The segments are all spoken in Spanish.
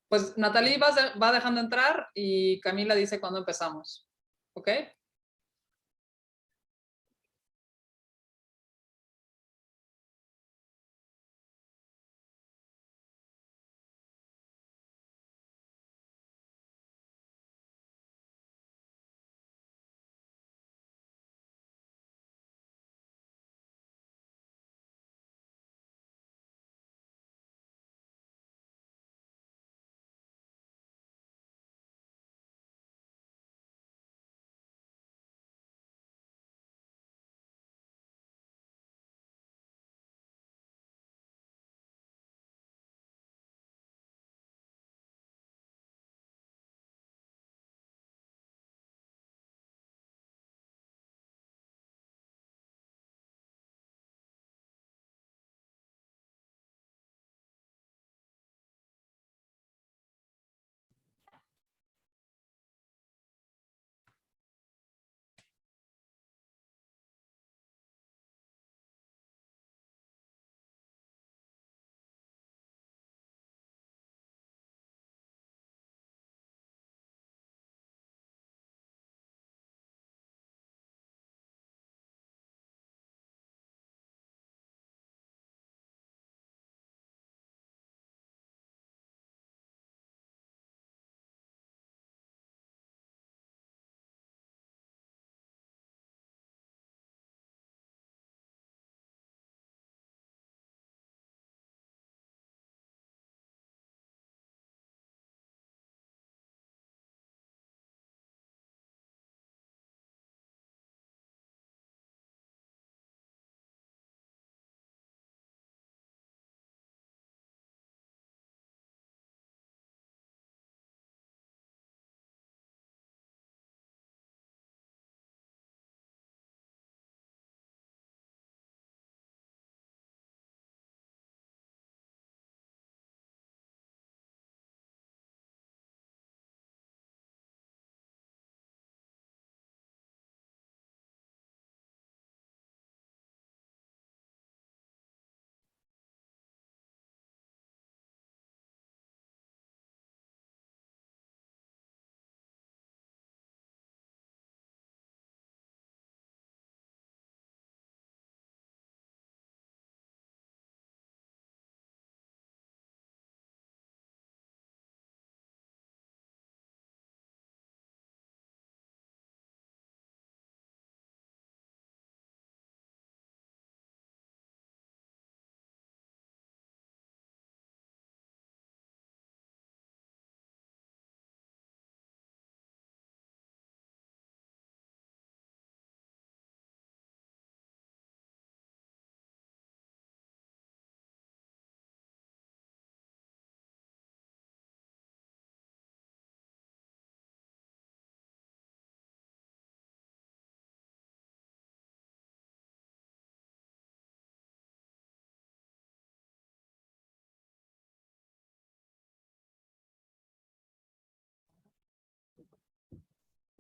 Pues Natalie va dejando entrar y Camila dice cuándo empezamos. ¿Ok?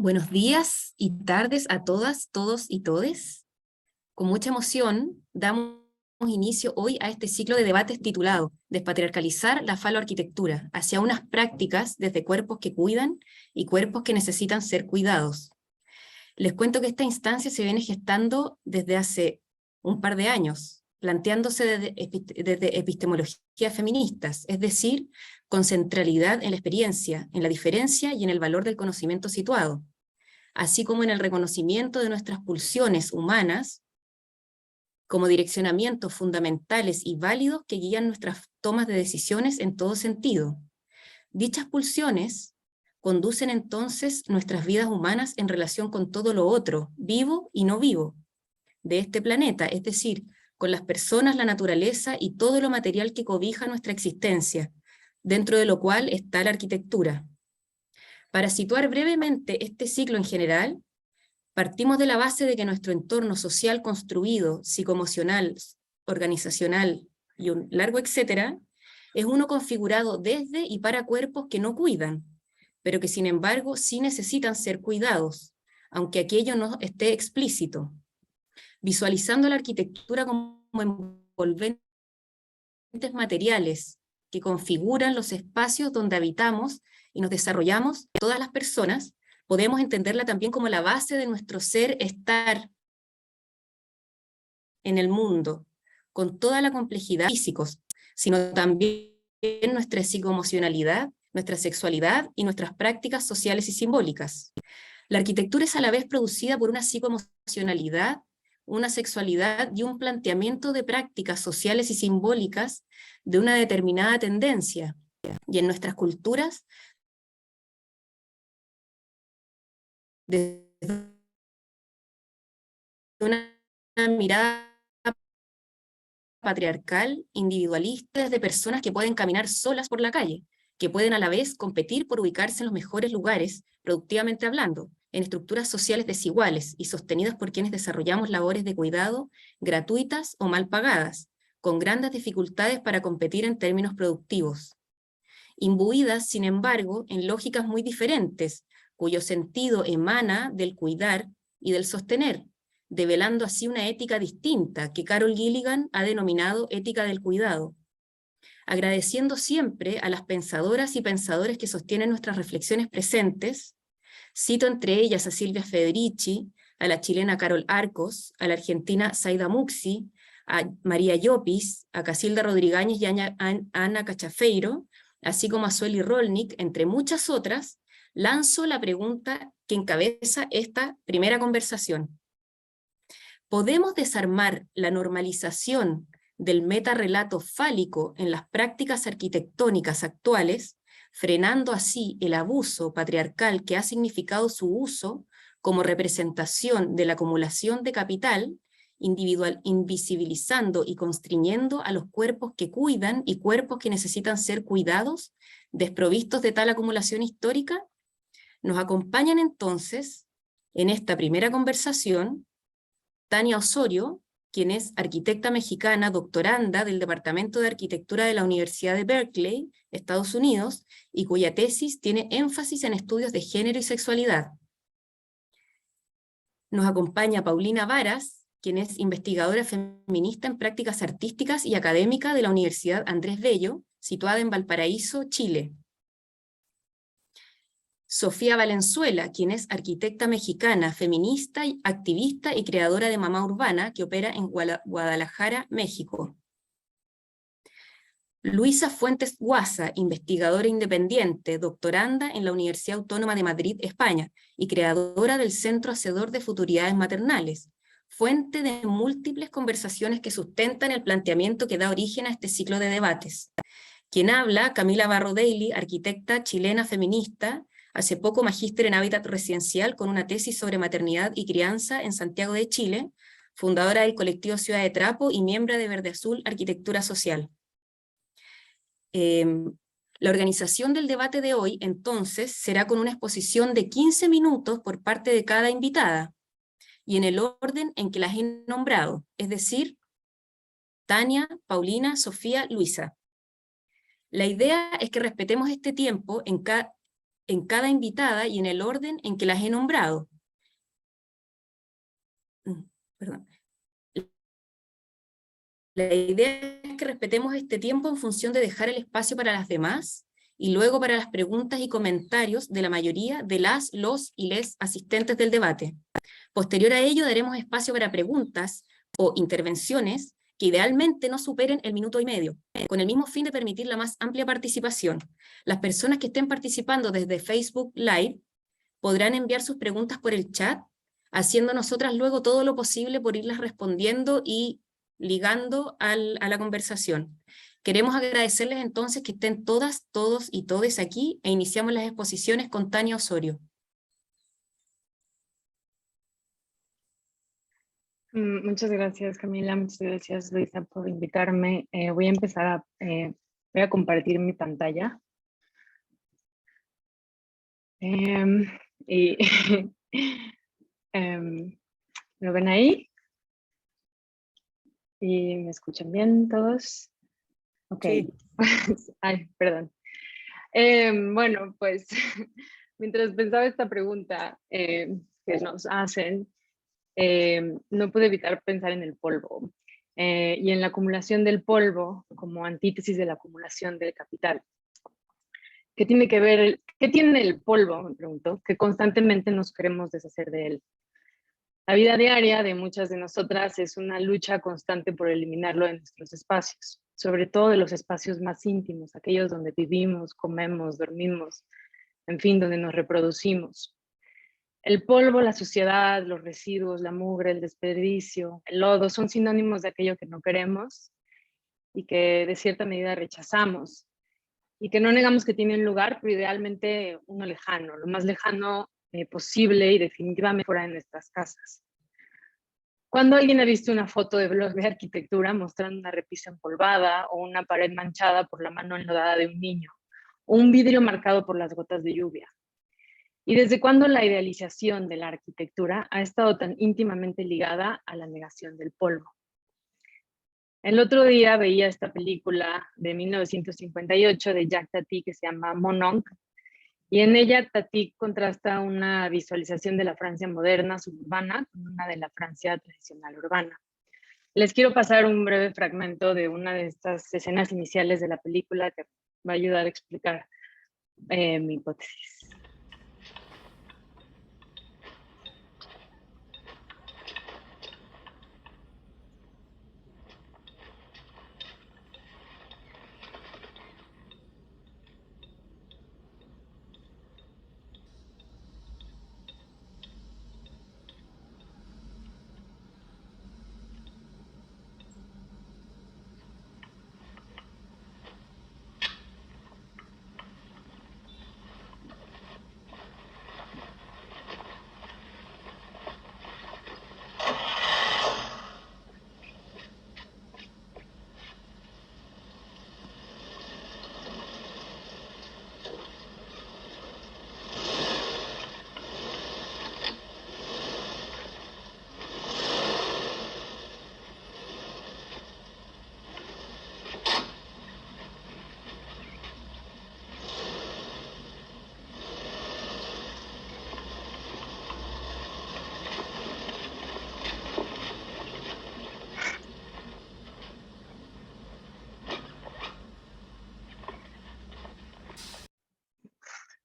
Buenos días y tardes a todas, todos y todes. Con mucha emoción damos inicio hoy a este ciclo de debates titulado Despatriarcalizar la faloarquitectura hacia unas prácticas desde cuerpos que cuidan y cuerpos que necesitan ser cuidados. Les cuento que esta instancia se viene gestando desde hace un par de años, planteándose desde epistemologías feministas, es decir, con centralidad en la experiencia, en la diferencia y en el valor del conocimiento situado, así como en el reconocimiento de nuestras pulsiones humanas como direccionamientos fundamentales y válidos que guían nuestras tomas de decisiones en todo sentido. Dichas pulsiones conducen entonces nuestras vidas humanas en relación con todo lo otro, vivo y no vivo, de este planeta, es decir, con las personas, la naturaleza y todo lo material que cobija nuestra existencia, dentro de lo cual está la arquitectura. Para situar brevemente este ciclo en general, partimos de la base de que nuestro entorno social construido, psicoemocional, organizacional y un largo etcétera, es uno configurado desde y para cuerpos que no cuidan, pero que sin embargo sí necesitan ser cuidados, aunque aquello no esté explícito. Visualizando la arquitectura como envolventes materiales que configuran los espacios donde habitamos y nos desarrollamos, todas las personas, podemos entenderla también como la base de nuestro ser estar en el mundo, con toda la complejidad físicos, sino también nuestra psicoemocionalidad, nuestra sexualidad y nuestras prácticas sociales y simbólicas. La arquitectura es a la vez producida por una psicoemocionalidad, una sexualidad y un planteamiento de prácticas sociales y simbólicas de una determinada tendencia. Y en nuestras culturas, desde una mirada patriarcal, individualista, de personas que pueden caminar solas por la calle, que pueden a la vez competir por ubicarse en los mejores lugares, productivamente hablando, en estructuras sociales desiguales y sostenidas por quienes desarrollamos labores de cuidado gratuitas o mal pagadas, con grandes dificultades para competir en términos productivos. Imbuidas, sin embargo, en lógicas muy diferentes, cuyo sentido emana del cuidar y del sostener, develando así una ética distinta que Carol Gilligan ha denominado ética del cuidado. Agradeciendo siempre a las pensadoras y pensadores que sostienen nuestras reflexiones presentes, cito entre ellas a Silvia Federici, a la chilena Carol Arcos, a la argentina Zaida Muxi, a María Llopis, a Casilda Rodríguez y a Ana Cachafeiro, así como a Sueli Rolnik, entre muchas otras, lanzo la pregunta que encabeza esta primera conversación. ¿Podemos desarmar la normalización del metarrelato fálico en las prácticas arquitectónicas actuales, frenando así el abuso patriarcal que ha significado su uso como representación de la acumulación de capital, invisibilizando y constriñendo a los cuerpos que cuidan y cuerpos que necesitan ser cuidados, desprovistos de tal acumulación histórica? Nos acompañan entonces, en esta primera conversación, Tania Osorio, quien es arquitecta mexicana, doctoranda del Departamento de Arquitectura de la Universidad de Berkeley, Estados Unidos, y cuya tesis tiene énfasis en estudios de género y sexualidad. Nos acompaña Paulina Varas, quien es investigadora feminista en prácticas artísticas y académica de la Universidad Andrés Bello, situada en Valparaíso, Chile. Sofía Valenzuela, quien es arquitecta mexicana, feminista, activista y creadora de Mamá Urbana, que opera en Guadalajara, México. Luisa Fuentes Guasa, investigadora independiente, doctoranda en la Universidad Autónoma de Madrid, España, y creadora del Centro Hacedor de Futuridades Maternales, fuente de múltiples conversaciones que sustentan el planteamiento que da origen a este ciclo de debates. Quien habla, Camila Barro Daly, arquitecta chilena feminista, hace poco magíster en hábitat residencial con una tesis sobre maternidad y crianza en Santiago de Chile, fundadora del colectivo Ciudad de Trapo y miembro de Verde Azul Arquitectura Social. La organización del debate de hoy, entonces, será con una exposición de 15 minutos por parte de cada invitada, y en el orden en que las he nombrado, es decir, Tania, Paulina, Sofía, Luisa. La idea es que respetemos este tiempo en cada invitada y en el orden en que las he nombrado. Perdón. La idea es que respetemos este tiempo en función de dejar el espacio para las demás y luego para las preguntas y comentarios de la mayoría de los y les asistentes del debate. Posterior a ello daremos espacio para preguntas o intervenciones que idealmente no superen el minuto y medio, con el mismo fin de permitir la más amplia participación. Las personas que estén participando desde Facebook Live podrán enviar sus preguntas por el chat, haciendo nosotras luego todo lo posible por irlas respondiendo y ligando a la conversación. Queremos agradecerles entonces que estén todas, todos y todes aquí e iniciamos las exposiciones con Tania Osorio. Muchas gracias, Camila. Muchas gracias, Luisa, por invitarme. Voy a empezar voy a compartir mi pantalla. Y ¿lo ven ahí? ¿Y me escuchan bien todos? Ok. Sí. Ay, perdón. Bueno, pues mientras pensaba esta pregunta que nos hacen, no pude evitar pensar en el polvo. y en la acumulación del polvo como antítesis de la acumulación del capital. ¿Qué tiene que ver, qué tiene el polvo? Me pregunto, que constantemente nos queremos deshacer de él. La vida diaria de muchas de nosotras es una lucha constante por eliminarlo de nuestros espacios, sobre todo de los espacios más íntimos, aquellos donde vivimos, comemos, dormimos, en fin, donde nos reproducimos. El polvo, la suciedad, los residuos, la mugre, el desperdicio, el lodo son sinónimos de aquello que no queremos y que de cierta medida rechazamos y que no negamos que tiene un lugar, pero idealmente uno lejano, lo más lejano posible y definitivamente fuera de nuestras casas. Cuando alguien ha visto una foto de blog de arquitectura mostrando una repisa empolvada o una pared manchada por la mano enlodada de un niño, o un vidrio marcado por las gotas de lluvia? ¿Y desde cuándo la idealización de la arquitectura ha estado tan íntimamente ligada a la negación del polvo? El otro día veía esta película de 1958 de Jacques Tati que se llama Mon Oncle, y en ella Tati contrasta una visualización de la Francia moderna suburbana con una de la Francia tradicional urbana. Les quiero pasar un breve fragmento de una de estas escenas iniciales de la película que va a ayudar a explicar mi hipótesis.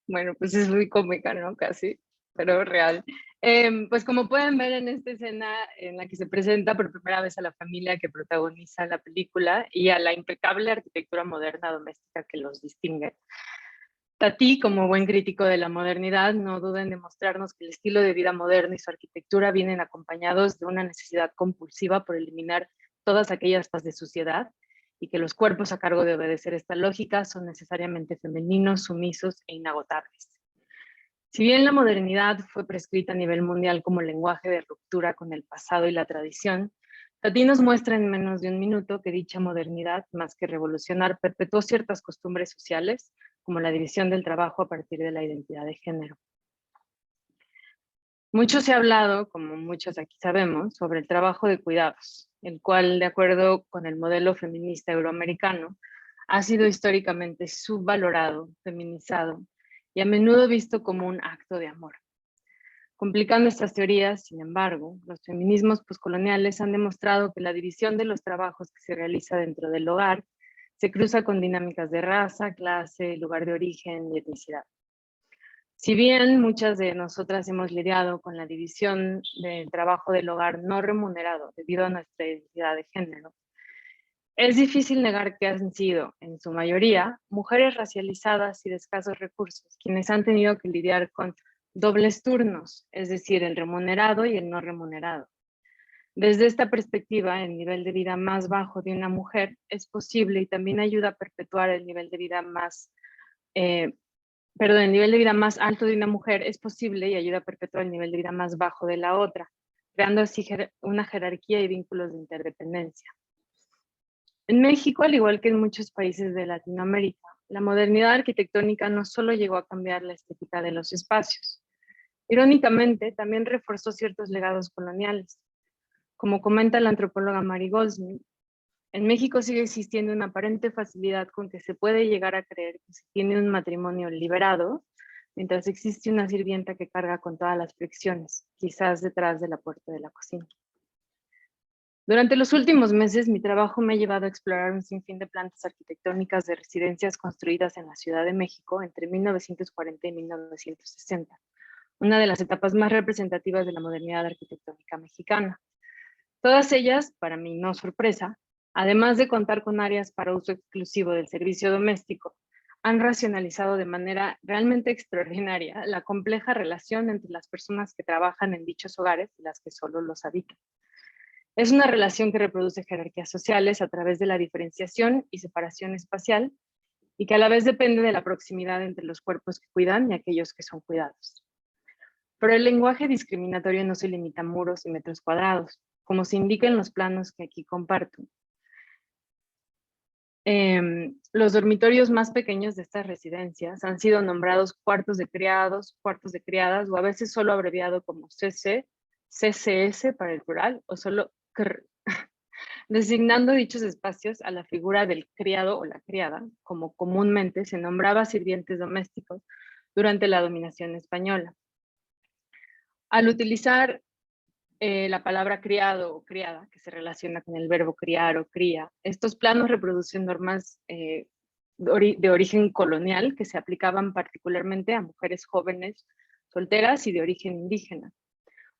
Bueno, pues es muy cómica, ¿no? Casi, pero real. Pues como pueden ver en esta escena en la que se presenta por primera vez a la familia que protagoniza la película y a la impecable arquitectura moderna doméstica que los distingue. Tati, como buen crítico de la modernidad, no duda en demostrarnos que el estilo de vida moderno y su arquitectura vienen acompañados de una necesidad compulsiva por eliminar todas aquellas capas de suciedad y que los cuerpos a cargo de obedecer esta lógica son necesariamente femeninos, sumisos e inagotables. Si bien la modernidad fue prescrita a nivel mundial como lenguaje de ruptura con el pasado y la tradición, Tati nos muestra en menos de un minuto que dicha modernidad, más que revolucionar, perpetuó ciertas costumbres sociales, como la división del trabajo a partir de la identidad de género. Mucho se ha hablado, como muchos aquí sabemos, sobre el trabajo de cuidados, el cual, de acuerdo con el modelo feminista euroamericano, ha sido históricamente subvalorado, feminizado y a menudo visto como un acto de amor. Complicando estas teorías, sin embargo, los feminismos poscoloniales han demostrado que la división de los trabajos que se realiza dentro del hogar se cruza con dinámicas de raza, clase, lugar de origen y etnicidad. Si bien muchas de nosotras hemos lidiado con la división del trabajo del hogar no remunerado debido a nuestra identidad de género, es difícil negar que han sido, en su mayoría, mujeres racializadas y de escasos recursos, quienes han tenido que lidiar con dobles turnos, es decir, el remunerado y el no remunerado. Desde esta perspectiva, el nivel de vida más bajo de una mujer es posible y también ayuda a perpetuar el nivel de vida más, el nivel de vida más alto de una mujer es posible y ayuda a perpetuar el nivel de vida más bajo de la otra, creando así una jerarquía y vínculos de interdependencia. En México, al igual que en muchos países de Latinoamérica, la modernidad arquitectónica no solo llegó a cambiar la estética de los espacios, irónicamente también reforzó ciertos legados coloniales. Como comenta la antropóloga Mary Goldsmith, en México sigue existiendo una aparente facilidad con que se puede llegar a creer que se tiene un matrimonio liberado, mientras existe una sirvienta que carga con todas las fricciones, quizás detrás de la puerta de la cocina. Durante los últimos meses, mi trabajo me ha llevado a explorar un sinfín de plantas arquitectónicas de residencias construidas en la Ciudad de México entre 1940 y 1960, una de las etapas más representativas de la modernidad arquitectónica mexicana. Todas ellas, para mi no sorpresa, además de contar con áreas para uso exclusivo del servicio doméstico, han racionalizado de manera realmente extraordinaria la compleja relación entre las personas que trabajan en dichos hogares y las que solo los habitan. Es una relación que reproduce jerarquías sociales a través de la diferenciación y separación espacial y que a la vez depende de la proximidad entre los cuerpos que cuidan y aquellos que son cuidados. Pero el lenguaje discriminatorio no se limita a muros y metros cuadrados, como se indica en los planos que aquí comparto. Los dormitorios más pequeños de estas residencias han sido nombrados cuartos de criados, cuartos de criadas, o a veces solo abreviado como CC, CCS para el plural, o solo CR, designando dichos espacios a la figura del criado o la criada, como comúnmente se nombraba a sirvientes domésticos durante la dominación española. Al utilizar la palabra criado o criada, que se relaciona con el verbo criar o cría, estos planos reproducen normas de origen colonial que se aplicaban particularmente a mujeres jóvenes, solteras y de origen indígena.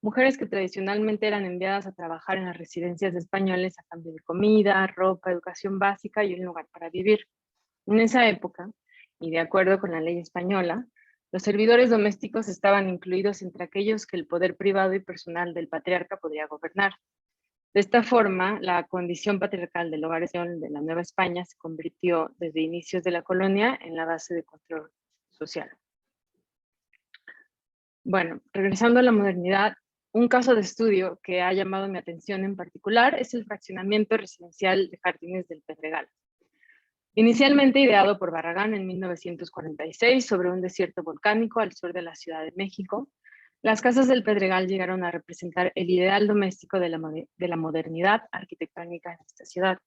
Mujeres que tradicionalmente eran enviadas a trabajar en las residencias españoles a cambio de comida, ropa, educación básica y un lugar para vivir. En esa época, y de acuerdo con la ley española, los servidores domésticos estaban incluidos entre aquellos que el poder privado y personal del patriarca podría gobernar. De esta forma, la condición patriarcal del hogar de la Nueva España se convirtió desde inicios de la colonia en la base de control social. Bueno, regresando a la modernidad, un caso de estudio que ha llamado mi atención en particular es el fraccionamiento residencial de Jardines del Pedregal. Inicialmente ideado por Barragán en 1946 sobre un desierto volcánico al sur de la Ciudad de México, las casas del Pedregal llegaron a representar el ideal doméstico de la modernidad arquitectónica en esta ciudad.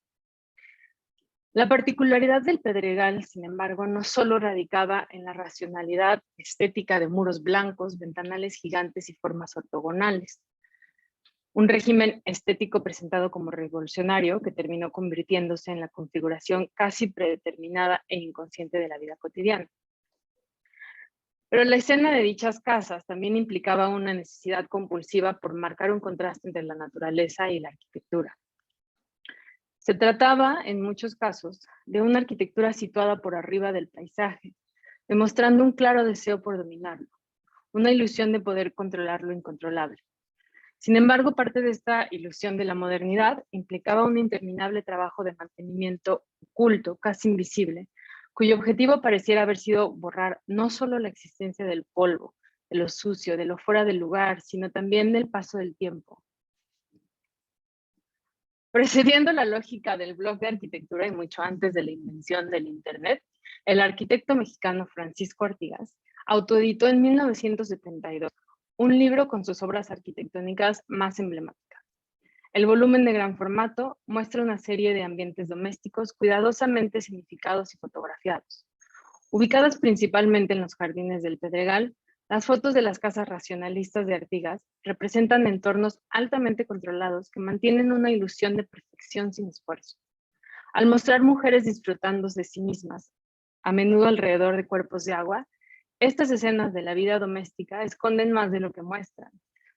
La particularidad del Pedregal, sin embargo, no solo radicaba en la racionalidad estética de muros blancos, ventanales gigantes y formas ortogonales. Un régimen estético presentado como revolucionario que terminó convirtiéndose en la configuración casi predeterminada e inconsciente de la vida cotidiana. Pero la escena de dichas casas también implicaba una necesidad compulsiva por marcar un contraste entre la naturaleza y la arquitectura. Se trataba, en muchos casos, de una arquitectura situada por arriba del paisaje, demostrando un claro deseo por dominarlo, una ilusión de poder controlar lo incontrolable. Sin embargo, parte de esta ilusión de la modernidad implicaba un interminable trabajo de mantenimiento oculto, casi invisible, cuyo objetivo pareciera haber sido borrar no solo la existencia del polvo, de lo sucio, de lo fuera del lugar, sino también del paso del tiempo. Precediendo la lógica del blog de arquitectura y mucho antes de la invención del Internet, el arquitecto mexicano Francisco Artigas autoeditó en 1972 un libro con sus obras arquitectónicas más emblemáticas. El volumen de gran formato muestra una serie de ambientes domésticos cuidadosamente significados y fotografiados. Ubicadas principalmente en los jardines del Pedregal, las fotos de las casas racionalistas de Artigas representan entornos altamente controlados que mantienen una ilusión de perfección sin esfuerzo. Al mostrar mujeres disfrutando de sí mismas, a menudo alrededor de cuerpos de agua, estas escenas de la vida doméstica esconden más de lo que muestran,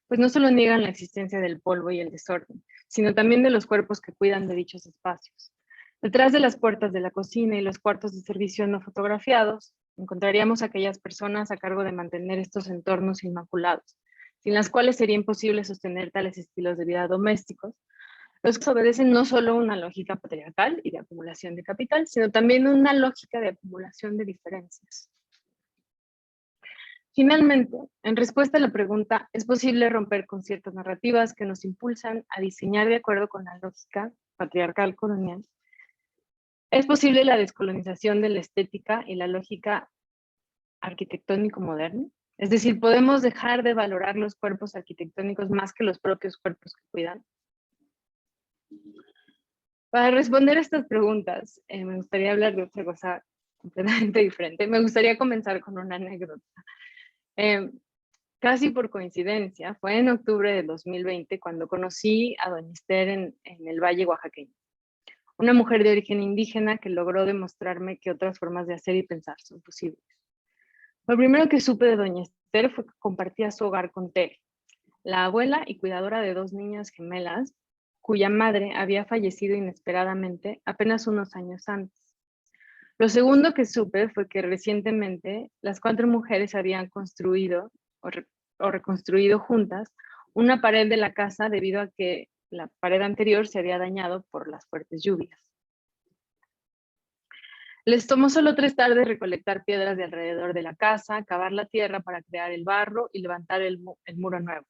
pues no solo niegan la existencia del polvo y el desorden, sino también de los cuerpos que cuidan de dichos espacios. Detrás de las puertas de la cocina y los cuartos de servicio no fotografiados, encontraríamos a aquellas personas a cargo de mantener estos entornos inmaculados, sin las cuales sería imposible sostener tales estilos de vida domésticos, los que obedecen no solo una lógica patriarcal y de acumulación de capital, sino también una lógica de acumulación de diferencias. Finalmente, en respuesta a la pregunta, ¿es posible romper con ciertas narrativas que nos impulsan a diseñar de acuerdo con la lógica patriarcal colonial? ¿Es posible la descolonización de la estética y la lógica arquitectónico-moderna? Es decir, ¿podemos dejar de valorar los cuerpos arquitectónicos más que los propios cuerpos que cuidan? Para responder a estas preguntas, me gustaría hablar de otra cosa completamente diferente. Me gustaría comenzar con una anécdota. Casi por coincidencia, fue en octubre de 2020 cuando conocí a doña Esther en el Valle Oaxaqueño, una mujer de origen indígena que logró demostrarme que otras formas de hacer y pensar son posibles. Lo primero que supe de doña Esther fue que compartía su hogar con Tere, la abuela y cuidadora de 2 niñas gemelas, cuya madre había fallecido inesperadamente apenas unos años antes. Lo segundo que supe fue que recientemente las 4 mujeres habían construido o reconstruido juntas una pared de la casa debido a que la pared anterior se había dañado por las fuertes lluvias. Les tomó solo 3 tardes recolectar piedras de alrededor de la casa, cavar la tierra para crear el barro y levantar el muro nuevo.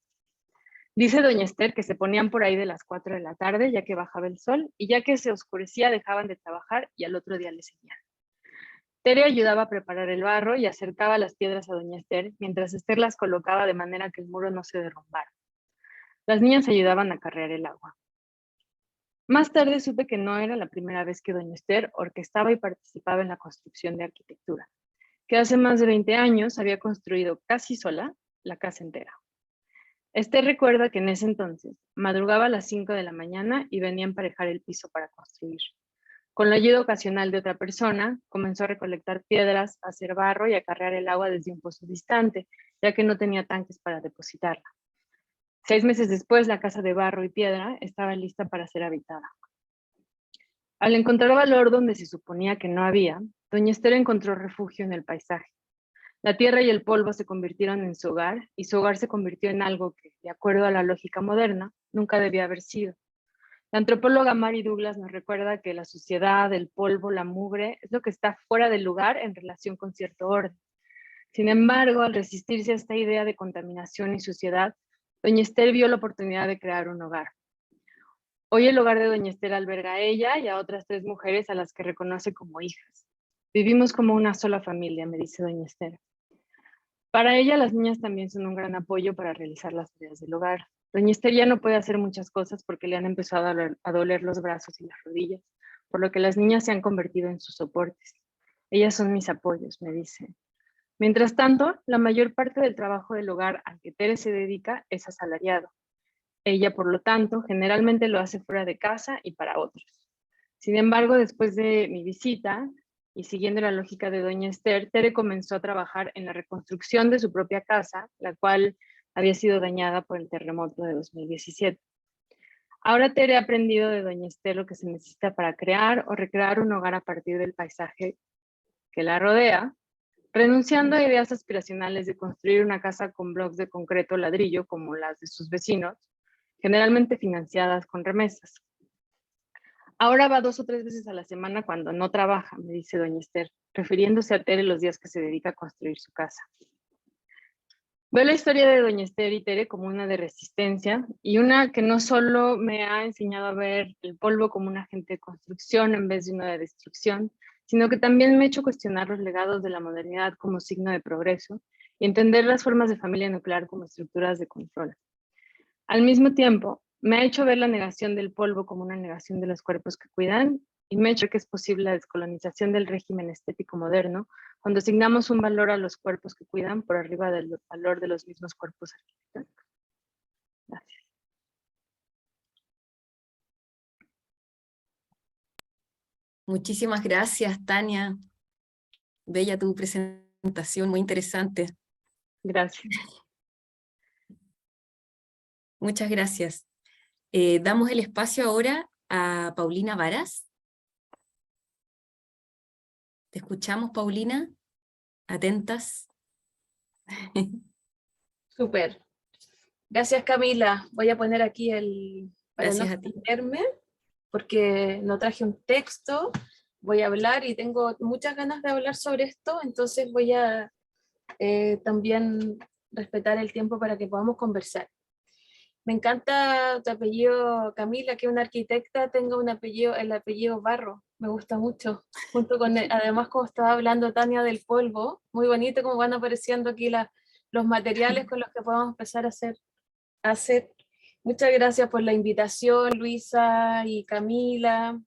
Dice doña Esther que se ponían por ahí de las 4 de la tarde ya que bajaba el sol y ya que se oscurecía dejaban de trabajar y al otro día le seguían. Tere ayudaba a preparar el barro y acercaba las piedras a doña Esther, mientras Esther las colocaba de manera que el muro no se derrumbara. Las niñas ayudaban a carrear el agua. Más tarde supe que no era la primera vez que doña Esther orquestaba y participaba en la construcción de arquitectura, que hace más de 20 años había construido casi sola la casa entera. Esther recuerda que en ese entonces madrugaba a las 5 de la mañana y venía a emparejar el piso para construir. Con la ayuda ocasional de otra persona, comenzó a recolectar piedras, a hacer barro y a carrear el agua desde un pozo distante, ya que no tenía tanques para depositarla. 6 meses después, la casa de barro y piedra estaba lista para ser habitada. Al encontrar valor donde se suponía que no había, doña Esther encontró refugio en el paisaje. La tierra y el polvo se convirtieron en su hogar, y su hogar se convirtió en algo que, de acuerdo a la lógica moderna, nunca debía haber sido. La antropóloga Mary Douglas nos recuerda que la suciedad, el polvo, la mugre, es lo que está fuera del lugar en relación con cierto orden. Sin embargo, al resistirse a esta idea de contaminación y suciedad, doña Esther vio la oportunidad de crear un hogar. Hoy el hogar de doña Esther alberga a ella y a otras 3 mujeres a las que reconoce como hijas. Vivimos como una sola familia, me dice doña Esther. Para ella, las niñas también son un gran apoyo para realizar las tareas del hogar. Doña Esther ya no puede hacer muchas cosas porque le han empezado a doler los brazos y las rodillas, por lo que las niñas se han convertido en sus soportes. Ellas son mis apoyos, me dice. Mientras tanto, la mayor parte del trabajo del hogar al que Tere se dedica es asalariado. Ella, por lo tanto, generalmente lo hace fuera de casa y para otros. Sin embargo, después de mi visita, y siguiendo la lógica de doña Esther, Tere comenzó a trabajar en la reconstrucción de su propia casa, la cual había sido dañada por el terremoto de 2017. Ahora Tere ha aprendido de doña Esther lo que se necesita para crear o recrear un hogar a partir del paisaje que la rodea, renunciando a ideas aspiracionales de construir una casa con bloques de concreto o ladrillo como las de sus vecinos, generalmente financiadas con remesas. Ahora va 2 o 3 veces a la semana cuando no trabaja, me dice doña Esther, refiriéndose a Tere los días que se dedica a construir su casa. Veo la historia de doña Esther y Tere como una de resistencia y una que no solo me ha enseñado a ver el polvo como un agente de construcción en vez de una de destrucción, sino que también me ha hecho cuestionar los legados de la modernidad como signo de progreso y entender las formas de familia nuclear como estructuras de control. Al mismo tiempo, me ha hecho ver la negación del polvo como una negación de los cuerpos que cuidan y me ha hecho ver que es posible la descolonización del régimen estético moderno cuando asignamos un valor a los cuerpos que cuidan por arriba del valor de los mismos cuerpos arquitectónicos. Gracias. Muchísimas gracias, Tania. Bella tu presentación, muy interesante. Gracias. Muchas gracias. Damos el espacio ahora a Paulina Varas. Te escuchamos, Paulina. Atentas. Súper. Gracias, Camila. Voy a poner aquí para Gracias no a ti. perderme, porque no traje un texto. Voy a hablar y tengo muchas ganas de hablar sobre esto, entonces voy a también respetar el tiempo para que podamos conversar. Me encanta tu apellido, Camila, que una arquitecta tenga el apellido Barro. Me gusta mucho. Junto con, además, como estaba hablando Tania del polvo, muy bonito como van apareciendo aquí los materiales con los que podemos empezar a hacer. Muchas gracias por la invitación, Luisa y Camila.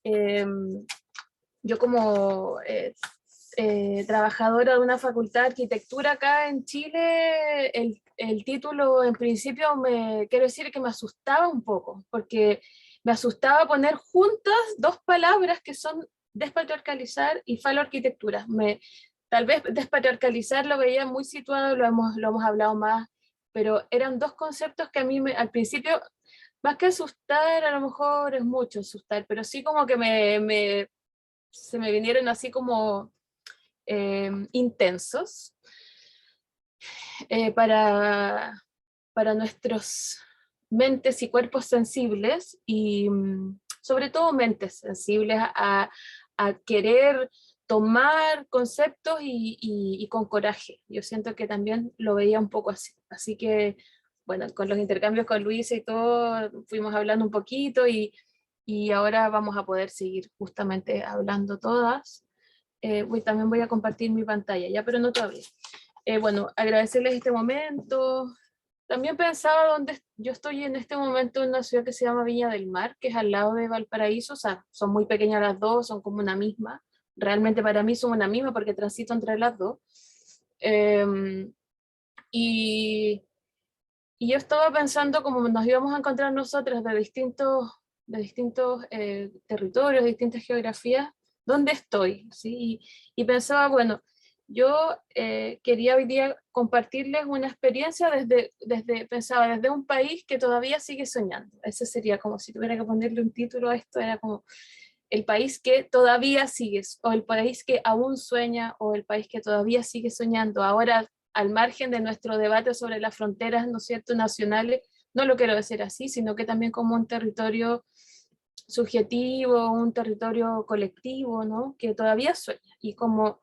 Yo como trabajadora de una facultad de arquitectura acá en Chile, el título en principio quiero decir que me asustaba un poco, porque me asustaba poner juntas dos palabras que son despatriarcalizar y faloarquitectura. Tal vez despatriarcalizar lo veía muy situado, lo hemos hablado más, pero eran dos conceptos que a mí al principio, más que asustar, a lo mejor es mucho asustar, pero sí como que se me vinieron así como intensos para nuestros mentes y cuerpos sensibles, y sobre todo mentes sensibles a querer tomar conceptos y con coraje. Yo siento que también lo veía un poco así. Así que, bueno, con los intercambios con Luisa y todo, fuimos hablando un poquito y ahora vamos a poder seguir justamente hablando todas. También voy a compartir mi pantalla, ya, pero no todavía. Bueno, agradecerles este momento. También pensaba donde yo estoy en este momento en una ciudad que se llama Viña del Mar, que es al lado de Valparaíso. O sea, son muy pequeñas las dos, son como una misma. Realmente para mí son una misma porque transito entre las dos. Y yo estaba pensando cómo nos íbamos a encontrar nosotras de distintos territorios, de distintas geografías, ¿dónde estoy? ¿Sí? Y pensaba, bueno, yo quería hoy día compartirles una experiencia pensaba desde un país que todavía sigue soñando. Ese sería como si tuviera que ponerle un título a esto, era como el país que todavía sigue, o el país que aún sueña, o el país que todavía sigue soñando. Ahora, al margen de nuestro debate sobre las fronteras, ¿no es cierto?, nacionales, no lo quiero decir así, sino que también como un territorio subjetivo, un territorio colectivo, ¿no?, que todavía sueña. Y como,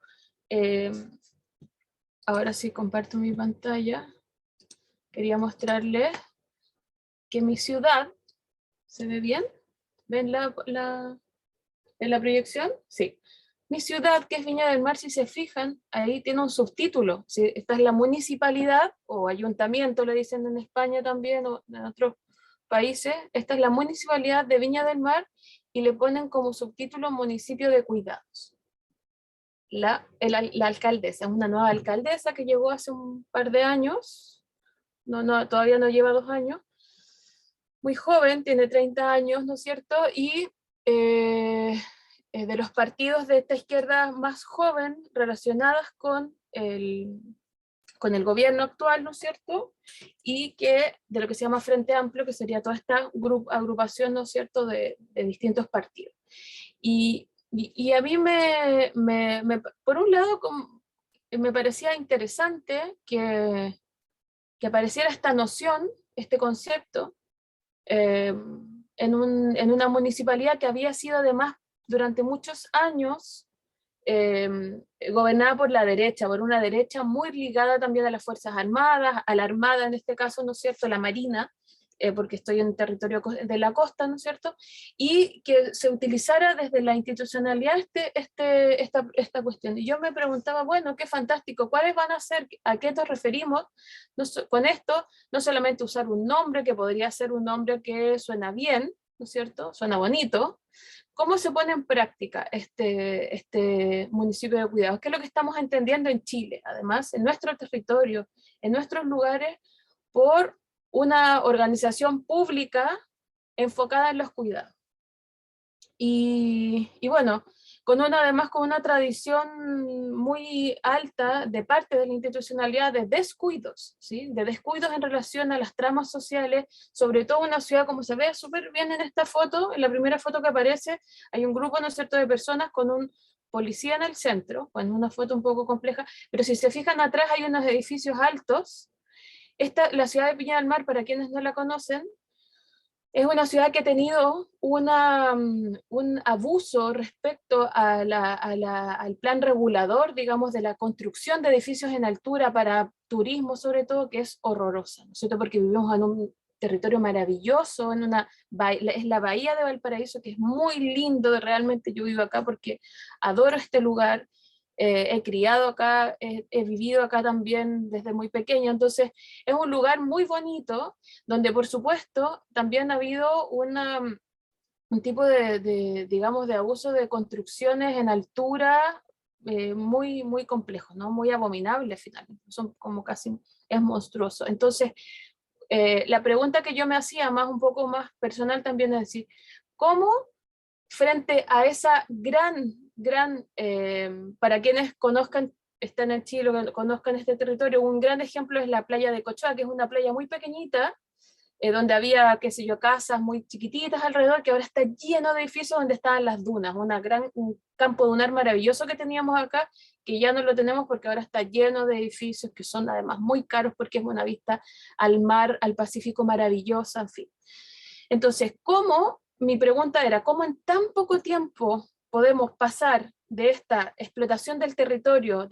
ahora sí comparto mi pantalla, quería mostrarles que mi ciudad, ¿se ve bien? ¿Ven en la proyección? Sí. Mi ciudad, que es Viña del Mar, si se fijan, ahí tiene un subtítulo. Si esta es la municipalidad, o ayuntamiento, le dicen en España también, o en otros países, esta es la municipalidad de Viña del Mar, y le ponen como subtítulo municipio de cuidados. La alcaldesa, es una nueva alcaldesa que llegó hace un par de años, todavía no lleva 2 años, muy joven, tiene 30 años, ¿no es cierto? Y de los partidos de esta izquierda más joven relacionadas con el gobierno actual, ¿no es cierto? Y que de lo que se llama Frente Amplio, que sería toda esta agrupación, ¿no es cierto?, de distintos partidos. Y a mí por un lado, me parecía interesante que apareciera esta noción, este concepto, en una municipalidad que había sido además durante muchos años gobernada por la derecha, por una derecha muy ligada también a las Fuerzas Armadas, a la Armada en este caso, ¿no es cierto?, la Marina, porque estoy en territorio de la costa, ¿no es cierto?, y que se utilizara desde la institucionalidad esta cuestión. Y yo me preguntaba, bueno, qué fantástico, ¿cuáles van a ser, a qué nos referimos con esto? No solamente usar un nombre, que podría ser un nombre que suena bien, ¿no es cierto?, suena bonito. ¿Cómo se pone en práctica este municipio de cuidados? ¿Qué es lo que estamos entendiendo en Chile, además, en nuestro territorio, en nuestros lugares, por una organización pública enfocada en los cuidados? Y bueno, además con una tradición muy alta de parte de la institucionalidad de descuidos, ¿sí?, de descuidos en relación a las tramas sociales, sobre todo una ciudad, como se ve súper bien en esta foto, en la primera foto que aparece, hay un grupo, ¿no es cierto?, de personas con un policía en el centro, bueno, una foto un poco compleja, pero si se fijan atrás hay unos edificios altos. La ciudad de Viña del Mar, para quienes no la conocen, es una ciudad que ha tenido un abuso respecto al plan regulador, digamos, de la construcción de edificios en altura para turismo, sobre todo, que es horrorosa, ¿no es cierto?, porque vivimos en un territorio maravilloso, es la bahía de Valparaíso, que es muy lindo. Realmente yo vivo acá porque adoro este lugar. He criado acá, he vivido acá también desde muy pequeño, entonces es un lugar muy bonito, donde por supuesto también ha habido un tipo digamos, de abuso de construcciones en altura muy, muy complejos, ¿no? Muy abominables finalmente, son como casi, es monstruoso. Entonces, la pregunta que yo me hacía, más un poco más personal también, es decir, ¿cómo frente a esa para quienes conozcan, están en Chile, o conozcan este territorio, un gran ejemplo es la playa de Cochoa, que es una playa muy pequeñita, donde había, qué sé yo, casas muy chiquititas alrededor, que ahora está lleno de edificios donde estaban las dunas, un campo dunar maravilloso que teníamos acá, que ya no lo tenemos porque ahora está lleno de edificios que son además muy caros porque es una vista al mar, al Pacífico maravillosa, en fin. Entonces, mi pregunta era, ¿cómo en tan poco tiempo podemos pasar de esta explotación del territorio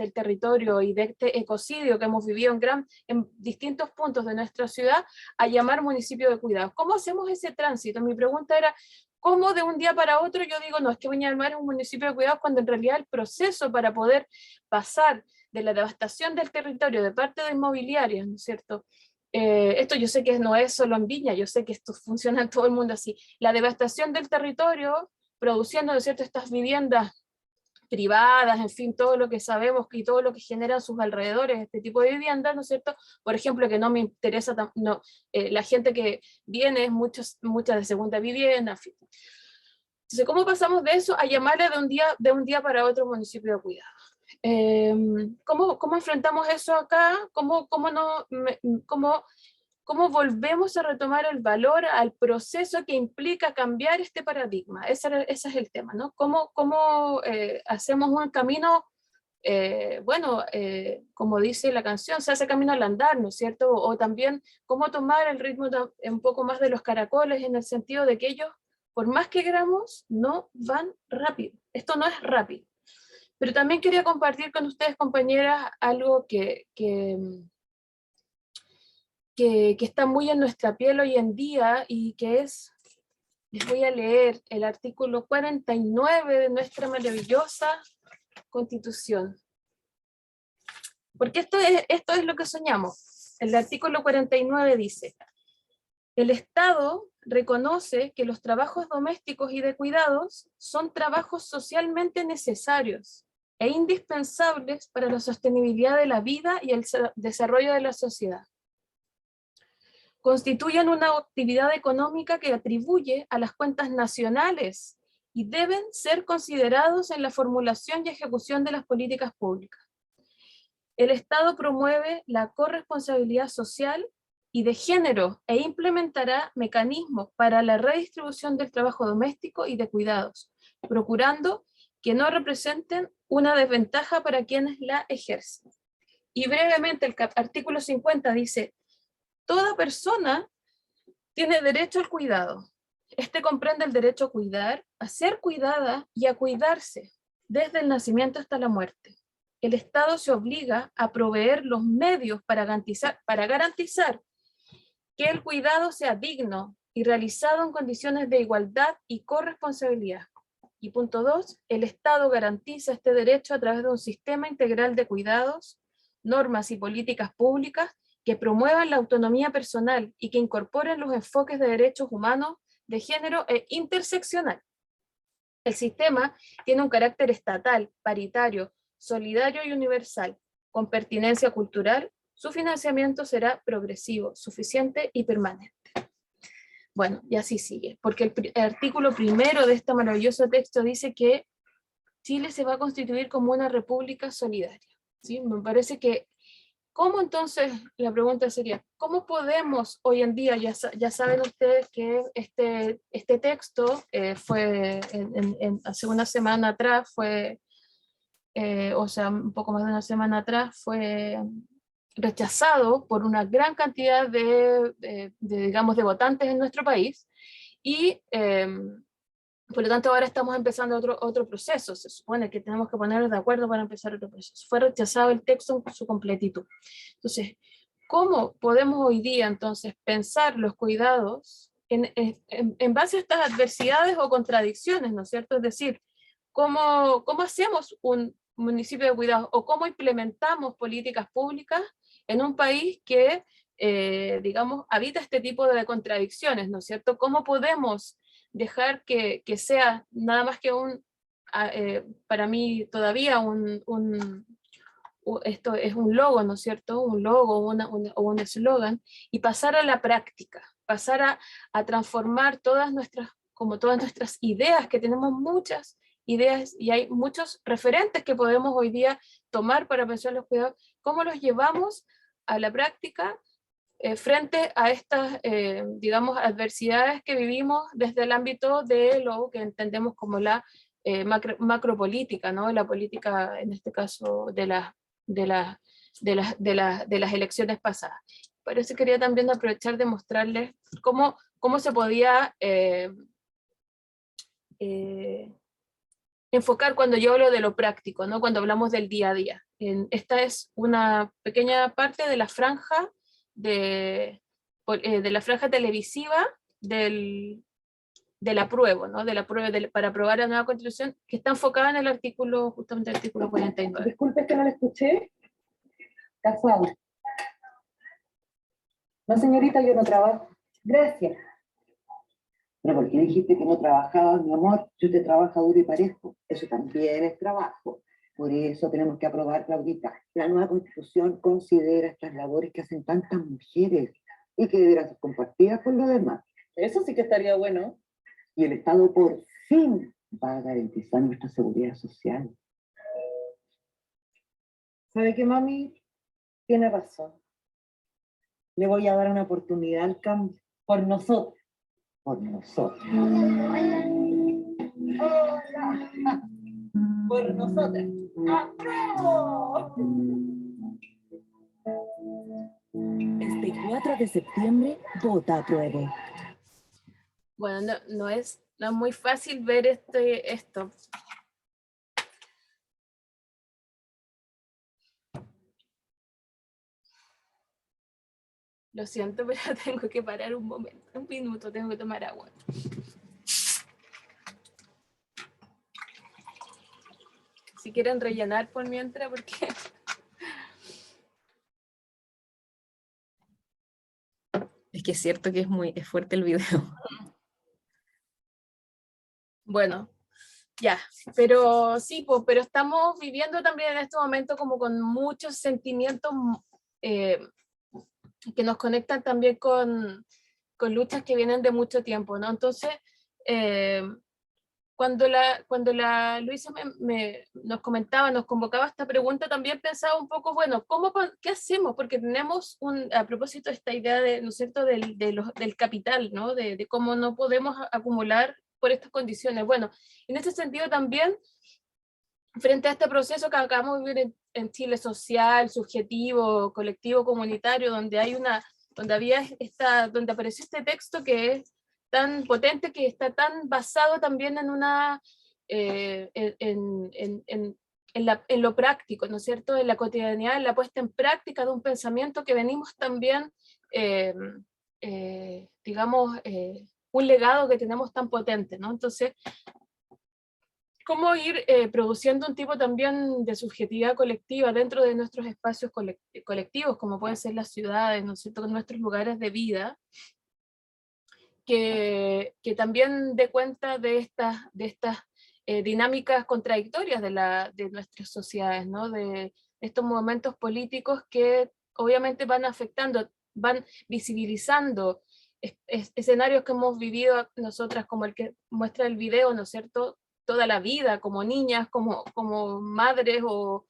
y de este ecocidio que hemos vivido en distintos puntos de nuestra ciudad a llamar municipio de cuidados? ¿Cómo hacemos ese tránsito? Mi pregunta era, ¿cómo de un día para otro yo digo, no, es que Viña del Mar es un municipio de cuidados, cuando en realidad el proceso para poder pasar de la devastación del territorio de parte de inmobiliarias, ¿no es cierto? Esto yo sé que no es solo en Viña, yo sé que esto funciona en todo el mundo así. La devastación del territorio, produciendo, ¿no es cierto?, estas viviendas privadas, en fin, todo lo que sabemos y todo lo que genera a sus alrededores este tipo de viviendas, ¿no es cierto? Por ejemplo, que no me interesa, la gente que viene es muchas de segunda vivienda, en fin. Entonces, ¿cómo pasamos de eso a llamarle de un día para otro municipio de cuidado? ¿Cómo enfrentamos eso acá? ¿Cómo volvemos a retomar el valor al proceso que implica cambiar este paradigma? Ese es el tema, ¿no? ¿Cómo hacemos un camino, como dice la canción, se hace camino al andar, ¿no es cierto? O también cómo tomar el ritmo un poco más de los caracoles, en el sentido de que ellos, por más que queramos, no van rápido. Esto no es rápido. Pero también quería compartir con ustedes, compañeras, algo que está muy en nuestra piel hoy en día, y que es, les voy a leer el artículo 49 de nuestra maravillosa Constitución. Porque esto es lo que soñamos. El artículo 49 dice: el Estado reconoce que los trabajos domésticos y de cuidados son trabajos socialmente necesarios e indispensables para la sostenibilidad de la vida y el desarrollo de la sociedad. Constituyen una actividad económica que atribuye a las cuentas nacionales y deben ser considerados en la formulación y ejecución de las políticas públicas. El Estado promueve la corresponsabilidad social y de género e implementará mecanismos para la redistribución del trabajo doméstico y de cuidados, procurando que no representen una desventaja para quienes la ejercen. Y brevemente el artículo 50 dice: toda persona tiene derecho al cuidado. Este comprende el derecho a cuidar, a ser cuidada y a cuidarse, desde el nacimiento hasta la muerte. El Estado se obliga a proveer los medios para garantizar que el cuidado sea digno y realizado en condiciones de igualdad y corresponsabilidad. Y punto 2, el Estado garantiza este derecho a través de un sistema integral de cuidados, normas y políticas públicas que promuevan la autonomía personal y que incorporen los enfoques de derechos humanos, de género e interseccional. El sistema tiene un carácter estatal, paritario, solidario y universal, con pertinencia cultural. Su financiamiento será progresivo, suficiente y permanente. Bueno, y así sigue, porque el artículo primero de este maravilloso texto dice que Chile se va a constituir como una república solidaria, ¿sí? Me parece que, ¿cómo entonces? La pregunta sería, ¿cómo podemos hoy en día, ya saben ustedes que este texto fue, hace una semana atrás, un poco más de una semana atrás, fue rechazado por una gran cantidad digamos, de votantes en nuestro país, y por lo tanto ahora estamos empezando otro proceso. Se supone que tenemos que ponernos de acuerdo para empezar otro proceso. Fue rechazado el texto en su completitud. Entonces, ¿cómo podemos hoy día entonces pensar los cuidados en base a estas adversidades o contradicciones, ¿no es cierto? Es decir, ¿cómo hacemos un municipio de cuidados, o cómo implementamos políticas públicas en un país que, digamos, habita este tipo de contradicciones, ¿no es cierto? ¿Cómo podemos dejar que sea nada más que para mí todavía esto es un logo, ¿no es cierto? Un logo o un eslogan, y pasar a la práctica, pasar a transformar como todas nuestras ideas, que tenemos muchas ideas y hay muchos referentes que podemos hoy día tomar para pensar los cuidados, cómo los llevamos a la práctica frente a estas, digamos, adversidades que vivimos desde el ámbito de lo que entendemos como la macropolítica, ¿no? La política, en este caso, de las elecciones pasadas. Por eso quería también aprovechar de mostrarles cómo se podía enfocar cuando yo hablo de lo práctico, ¿no? Cuando hablamos del día a día. Esta es una pequeña parte de la franja de la franja televisiva del apruebo, ¿no? Del apruebo para aprobar la nueva constitución, que está enfocada en el artículo, justamente el artículo 49. Disculpe que no la escuché. Casual. No, señorita, yo no trabajo. Gracias. Pero ¿por qué dijiste que no trabajabas, mi amor? Si usted trabaja duro y parejo, eso también es trabajo. Por eso tenemos que aprobar, Claudita. La nueva Constitución considera estas labores que hacen tantas mujeres y que deberán ser compartidas por los demás. Eso sí que estaría bueno. Y el Estado por fin va a garantizar nuestra seguridad social. ¿Sabe qué, mami? Tiene razón. Le voy a dar una oportunidad al cambio. Por nosotros. Por nosotros. Hola. Por nosotras. ¡Apruebo! Este 4 de septiembre, vota apruebo. Bueno, no es muy fácil ver esto. Lo siento, pero tengo que parar un momento, un minuto, tengo que tomar agua. Si quieren rellenar por mientras, porque... Es que es cierto que es fuerte el video. Bueno, ya, pero sí, pero estamos viviendo también en este momento como con muchos sentimientos que nos conectan también con luchas que vienen de mucho tiempo, ¿no? Entonces, cuando la Luisa nos comentaba, nos convocaba esta pregunta, también pensaba un poco, bueno, ¿qué hacemos? Porque tenemos a propósito de esta idea ¿no es cierto?, del capital, ¿no? De cómo no podemos acumular por estas condiciones. Bueno, en este sentido también, frente a este proceso que acabamos de vivir en Chile, social, subjetivo, colectivo, comunitario, donde donde apareció este texto que es tan potente, que está tan basado también en en lo práctico, ¿no es cierto?, en la cotidianidad, en la puesta en práctica de un pensamiento que venimos también, digamos, un legado que tenemos tan potente, ¿no? Entonces, cómo ir produciendo un tipo también de subjetividad colectiva dentro de nuestros espacios colectivos, como pueden ser las ciudades, ¿no es cierto?, nuestros lugares de vida, que también dé cuenta de estas dinámicas contradictorias de nuestras sociedades, ¿no? De estos momentos políticos que obviamente van afectando, van visibilizando escenarios que hemos vivido nosotras, como el que muestra el video, ¿no es cierto?, toda la vida, como niñas, como madres o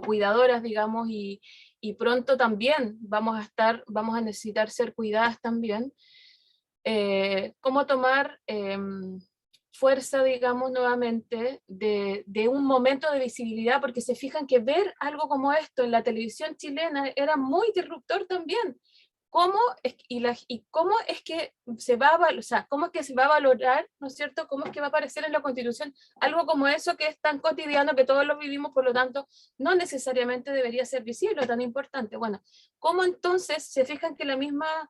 cuidadoras, digamos, y pronto también vamos a necesitar ser cuidadas también. Cómo tomar fuerza, digamos, nuevamente de un momento de visibilidad, porque se fijan que ver algo como esto en la televisión chilena era muy disruptor también. ¿Cómo es que se va a valorar, o sea, cómo es que se va a valorar, ¿no es cierto?, cómo es que va a aparecer en la Constitución algo como eso que es tan cotidiano, que todos lo vivimos, por lo tanto, no necesariamente debería ser visible o tan importante? Bueno, ¿cómo entonces se fijan que la misma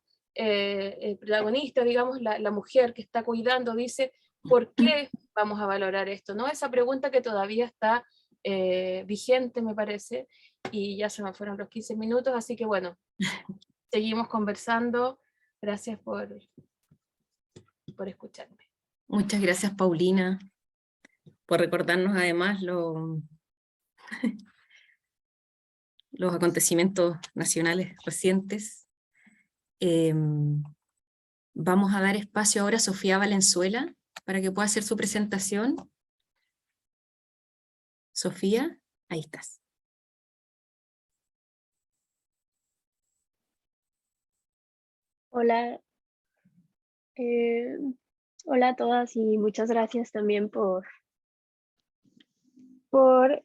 protagonista, digamos, la mujer que está cuidando, dice, ¿por qué vamos a valorar esto? ¿No? Esa pregunta que todavía está vigente, me parece, y ya se me fueron los 15 minutos, así que bueno, seguimos conversando. Gracias por escucharme. Muchas gracias, Paulina. por recordarnos además los acontecimientos nacionales recientes. Vamos a dar espacio ahora a Sofía Valenzuela para que pueda hacer su presentación. Sofía, ahí estás. Hola, hola a todas y muchas gracias también pues por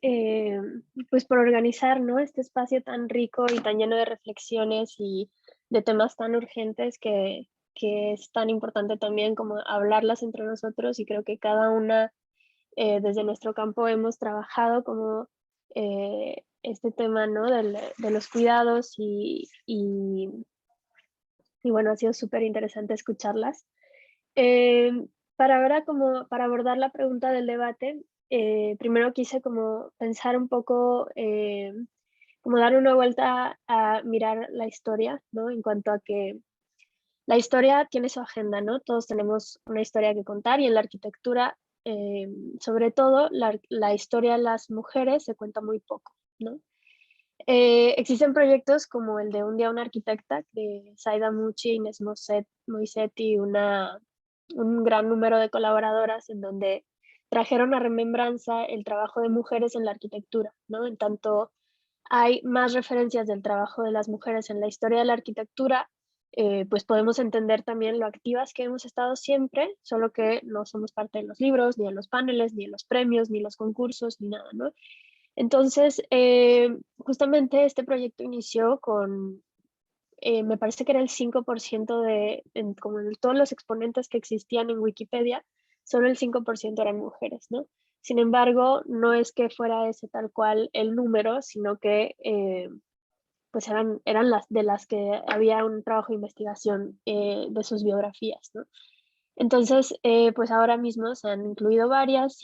organizar, ¿no?, este espacio tan rico y tan lleno de reflexiones y de temas tan urgentes que es tan importante también como hablarlas entre nosotros, y creo que cada una desde nuestro campo hemos trabajado como este tema, ¿no?, de los cuidados y bueno, ha sido súper interesante escucharlas. Para ahora, como para abordar la pregunta del debate, primero quise como pensar un poco, como dar una vuelta a mirar la historia, ¿no? En cuanto a que la historia tiene su agenda, ¿no? Todos tenemos una historia que contar, y en la arquitectura, sobre todo, la historia de las mujeres se cuenta muy poco, ¿no? Existen proyectos como el de Un día una arquitecta, de Zaida Muchi, Inés Moisetti y un gran número de colaboradoras, en donde trajeron a remembranza el trabajo de mujeres en la arquitectura, ¿no? En tanto hay más referencias del trabajo de las mujeres en la historia de la arquitectura, pues podemos entender también lo activas que hemos estado siempre, solo que no somos parte de los libros, ni de los paneles, ni de los premios, ni los concursos, ni nada, ¿no? Entonces, justamente este proyecto inició con, me parece que era el 5% como de todos los exponentes que existían en Wikipedia, solo el 5% eran mujeres, ¿no? Sin embargo, no es que fuera ese tal cual el número, sino que pues eran las que había un trabajo de investigación de sus biografías, ¿no? Entonces, pues ahora mismo se han incluido varias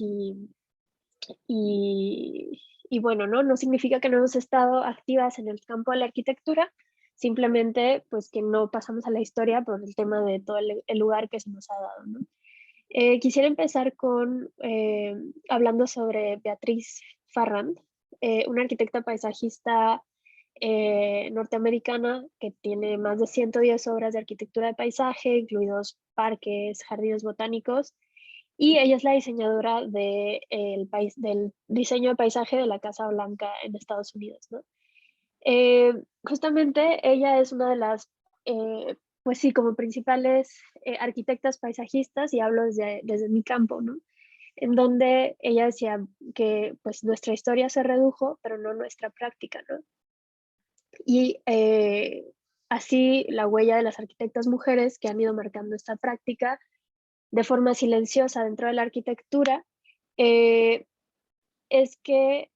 y bueno, ¿no? No significa que no hemos estado activas en el campo de la arquitectura, simplemente pues que no pasamos a la historia por el tema de todo el lugar que se nos ha dado, ¿no? Quisiera empezar con hablando sobre Beatriz Farrand, una arquitecta paisajista norteamericana que tiene más de 110 obras de arquitectura de paisaje, incluidos parques, jardines botánicos, y ella es la diseñadora del diseño de paisaje de la Casa Blanca en Estados Unidos, ¿no? Justamente ella es una de las, pues sí, como principales arquitectas paisajistas, y hablo desde mi campo, ¿no? En donde ella decía que pues nuestra historia se redujo, pero no nuestra práctica, ¿no? Y así la huella de las arquitectas mujeres que han ido marcando esta práctica de forma silenciosa dentro de la arquitectura, es que,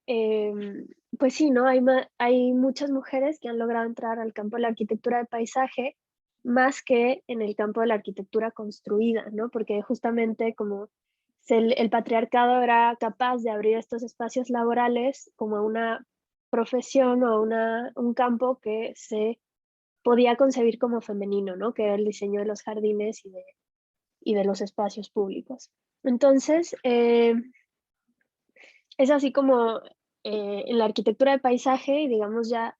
pues sí, ¿no? Hay muchas mujeres que han logrado entrar al campo de la arquitectura de paisaje más que en el campo de la arquitectura construida, ¿no? Porque justamente como el patriarcado era capaz de abrir estos espacios laborales como una profesión o un campo que se podía concebir como femenino, ¿no? Que era el diseño de los jardines y de los espacios públicos. Entonces, es así como en la arquitectura de paisaje, y digamos ya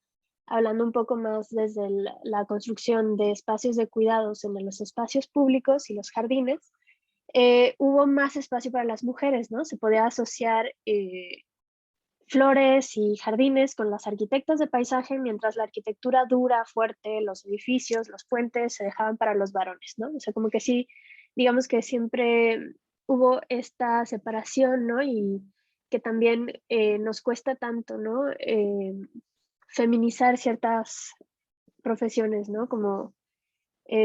hablando un poco más desde la construcción de espacios de cuidados en los espacios públicos y los jardines, hubo más espacio para las mujeres, ¿no? Se podía asociar flores y jardines con las arquitectas de paisaje, mientras la arquitectura dura, fuerte, los edificios, los puentes, se dejaban para los varones, ¿no? O sea, como que sí, digamos que siempre hubo esta separación, ¿no? Y que también nos cuesta tanto, ¿no? Feminizar ciertas profesiones, ¿no? Como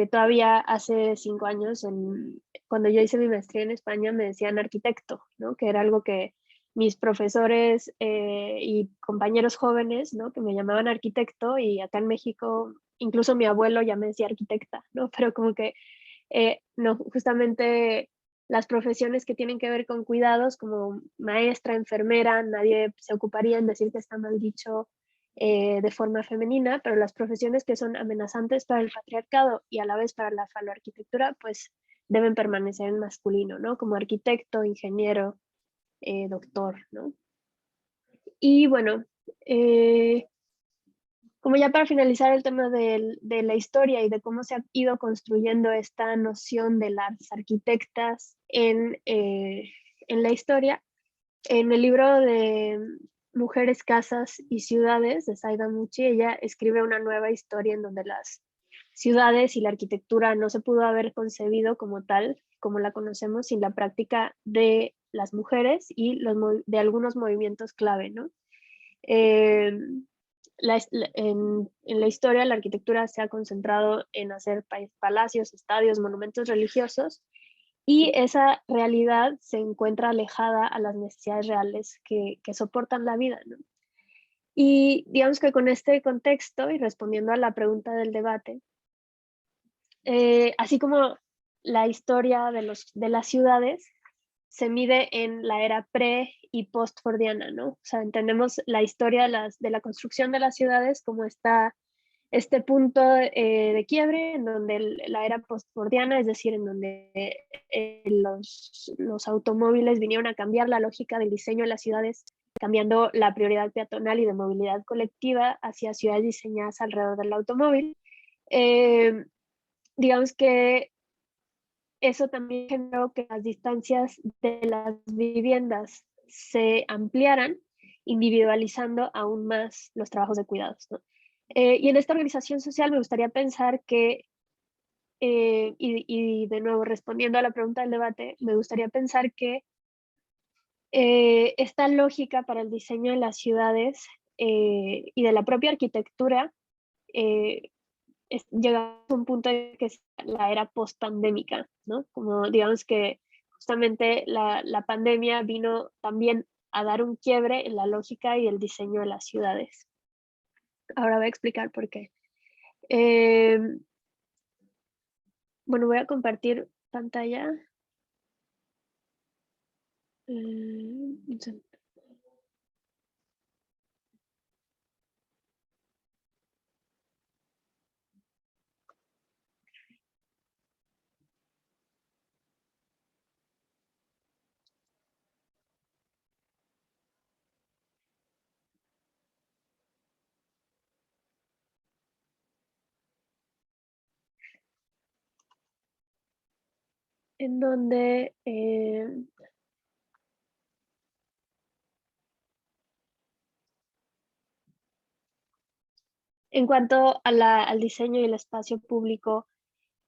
todavía hace 5 años, cuando yo hice mi maestría en España, me decían arquitecto, ¿no? Que era algo que mis profesores y compañeros jóvenes, ¿no? Que me llamaban arquitecto, y acá en México incluso mi abuelo ya me decía arquitecta, ¿no? Pero como que no, justamente las profesiones que tienen que ver con cuidados, como maestra, enfermera, nadie se ocuparía en decir que está mal dicho de forma femenina, pero las profesiones que son amenazantes para el patriarcado y a la vez para la faloarquitectura, pues deben permanecer en masculino, ¿no? Como arquitecto, ingeniero, doctor, ¿no? Y bueno, como ya para finalizar el tema de la historia y de cómo se ha ido construyendo esta noción de las arquitectas en la historia, en el libro de Mujeres, Casas y Ciudades de Saida Muchi, ella escribe una nueva historia en donde las ciudades y la arquitectura no se pudo haber concebido como tal, como la conocemos, sin la práctica de las mujeres y de algunos movimientos clave, ¿no? En la historia, la arquitectura se ha concentrado en hacer palacios, estadios, monumentos religiosos, y esa realidad se encuentra alejada a las necesidades reales que soportan la vida, ¿no? Y digamos que con este contexto, y respondiendo a la pregunta del debate, así como la historia de las ciudades se mide en la era pre y post-fordiana, ¿no? O sea, entendemos la historia de la construcción de las ciudades como este punto de quiebre en donde la era post-fordiana, es decir, en donde los automóviles vinieron a cambiar la lógica del diseño de las ciudades, cambiando la prioridad peatonal y de movilidad colectiva hacia ciudades diseñadas alrededor del automóvil. Digamos que eso también generó que las distancias de las viviendas se ampliaran, individualizando aún más los trabajos de cuidados, ¿no? Y en esta organización social me gustaría pensar que, y de nuevo respondiendo a la pregunta del debate, me gustaría pensar que esta lógica para el diseño de las ciudades y de la propia arquitectura llega a un punto de que es la era post-pandémica, ¿no? Como digamos que justamente la pandemia vino también a dar un quiebre en la lógica y el diseño de las ciudades. Ahora voy a explicar por qué. Bueno, voy a compartir pantalla. En donde en cuanto al diseño y el espacio público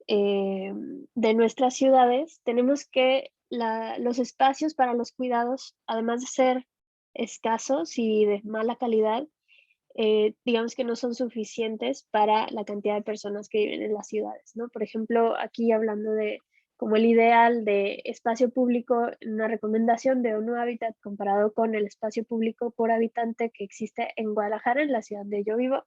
de nuestras ciudades, tenemos que los espacios para los cuidados, además de ser escasos y de mala calidad, digamos que no son suficientes para la cantidad de personas que viven en las ciudades, ¿no? Por ejemplo, aquí hablando de como el ideal de espacio público, una recomendación de ONU Habitat comparado con el espacio público por habitante que existe en Guadalajara, en la ciudad donde yo vivo,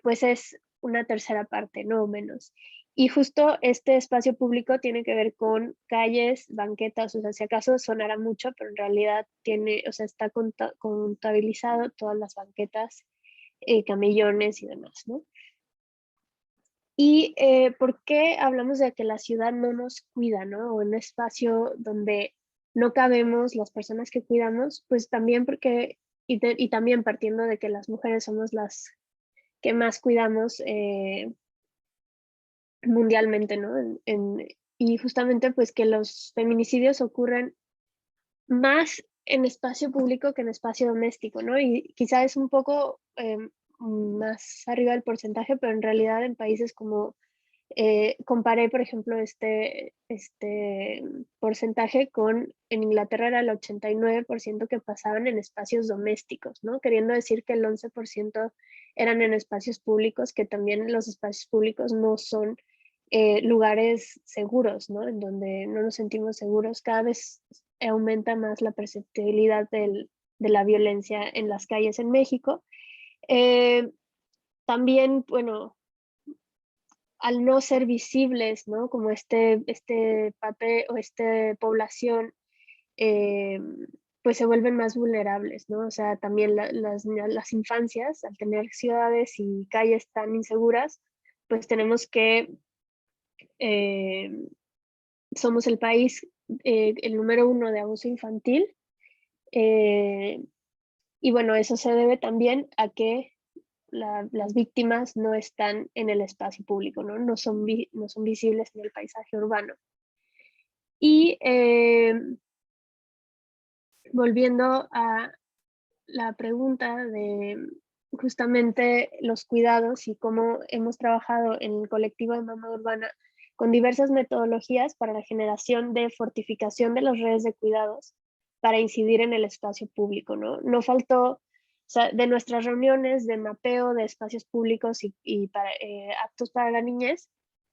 pues es una tercera parte, no menos. Y justo este espacio público tiene que ver con calles, banquetas, o sea, si acaso sonará mucho, pero en realidad tiene, o sea, está contabilizado todas las banquetas, camellones y demás, ¿no? Y ¿por qué hablamos de que la ciudad no nos cuida, ¿no? O un espacio donde no cabemos las personas que cuidamos, pues también porque, y también partiendo de que las mujeres somos las que más cuidamos mundialmente, ¿no? Y justamente pues que los feminicidios ocurren más en espacio público que en espacio doméstico, ¿no? Y quizá es un poco más arriba del porcentaje, pero en realidad en países como, comparé por ejemplo este porcentaje con, en Inglaterra era el 89% que pasaban en espacios domésticos, ¿no? Queriendo decir que el 11% eran en espacios públicos, que también los espacios públicos no son lugares seguros, ¿no? En donde no nos sentimos seguros. Cada vez aumenta más la perceptibilidad de la violencia en las calles en México. También, bueno, al no ser visibles, ¿no? Como este papel o esta población, pues se vuelven más vulnerables, ¿no? O sea, también las infancias, al tener ciudades y calles tan inseguras, pues tenemos que somos el país, el número 1 de abuso infantil, Y bueno, eso se debe también a que las víctimas no están en el espacio público, ¿no? No son visibles en el paisaje urbano. Y volviendo a la pregunta de justamente los cuidados y cómo hemos trabajado en el colectivo de Mamá Urbana con diversas metodologías para la generación de fortificación de las redes de cuidados para incidir en el espacio público, ¿no? No faltó, o sea, de nuestras reuniones de mapeo de espacios públicos y para, aptos para la niñez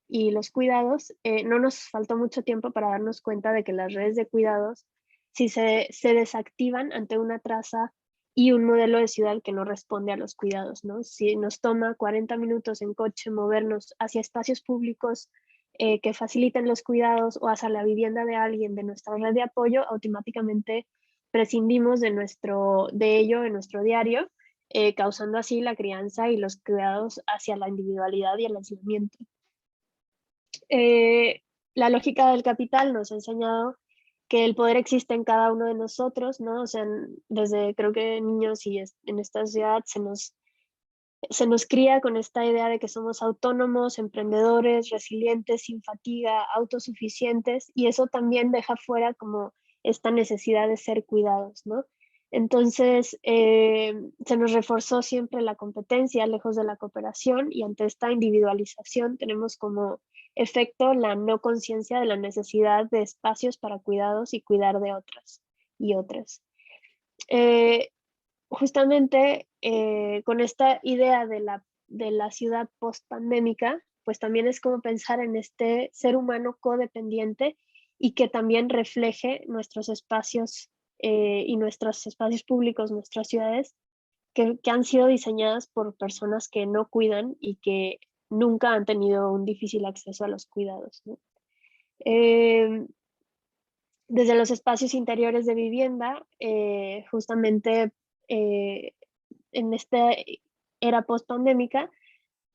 y los cuidados, no nos faltó mucho tiempo para darnos cuenta de que las redes de cuidados, si se desactivan ante una traza y un modelo de ciudad que no responde a los cuidados, ¿no? Si nos toma 40 minutos en coche movernos hacia espacios públicos que faciliten los cuidados o hacia la vivienda de alguien de nuestra red de apoyo, automáticamente prescindimos de ello en nuestro diario, causando así la crianza y los cuidados hacia la individualidad y el aislamiento. La lógica del capital nos ha enseñado que el poder existe en cada uno de nosotros, ¿no? O sea, desde creo que niños y en esta sociedad se nos cría con esta idea de que somos autónomos, emprendedores, resilientes, sin fatiga, autosuficientes, y eso también deja fuera como esta necesidad de ser cuidados, ¿no? Entonces, se nos reforzó siempre la competencia lejos de la cooperación, y ante esta individualización tenemos como efecto la no conciencia de la necesidad de espacios para cuidados y cuidar de otras y otras. Justamente con esta idea de la ciudad post-pandémica, pues también es como pensar en este ser humano codependiente y que también refleje nuestros espacios y nuestros espacios públicos, nuestras ciudades, que han sido diseñadas por personas que no cuidan y que nunca han tenido un difícil acceso a los cuidados, ¿no? Desde los espacios interiores de vivienda, justamente en esta era post-pandémica,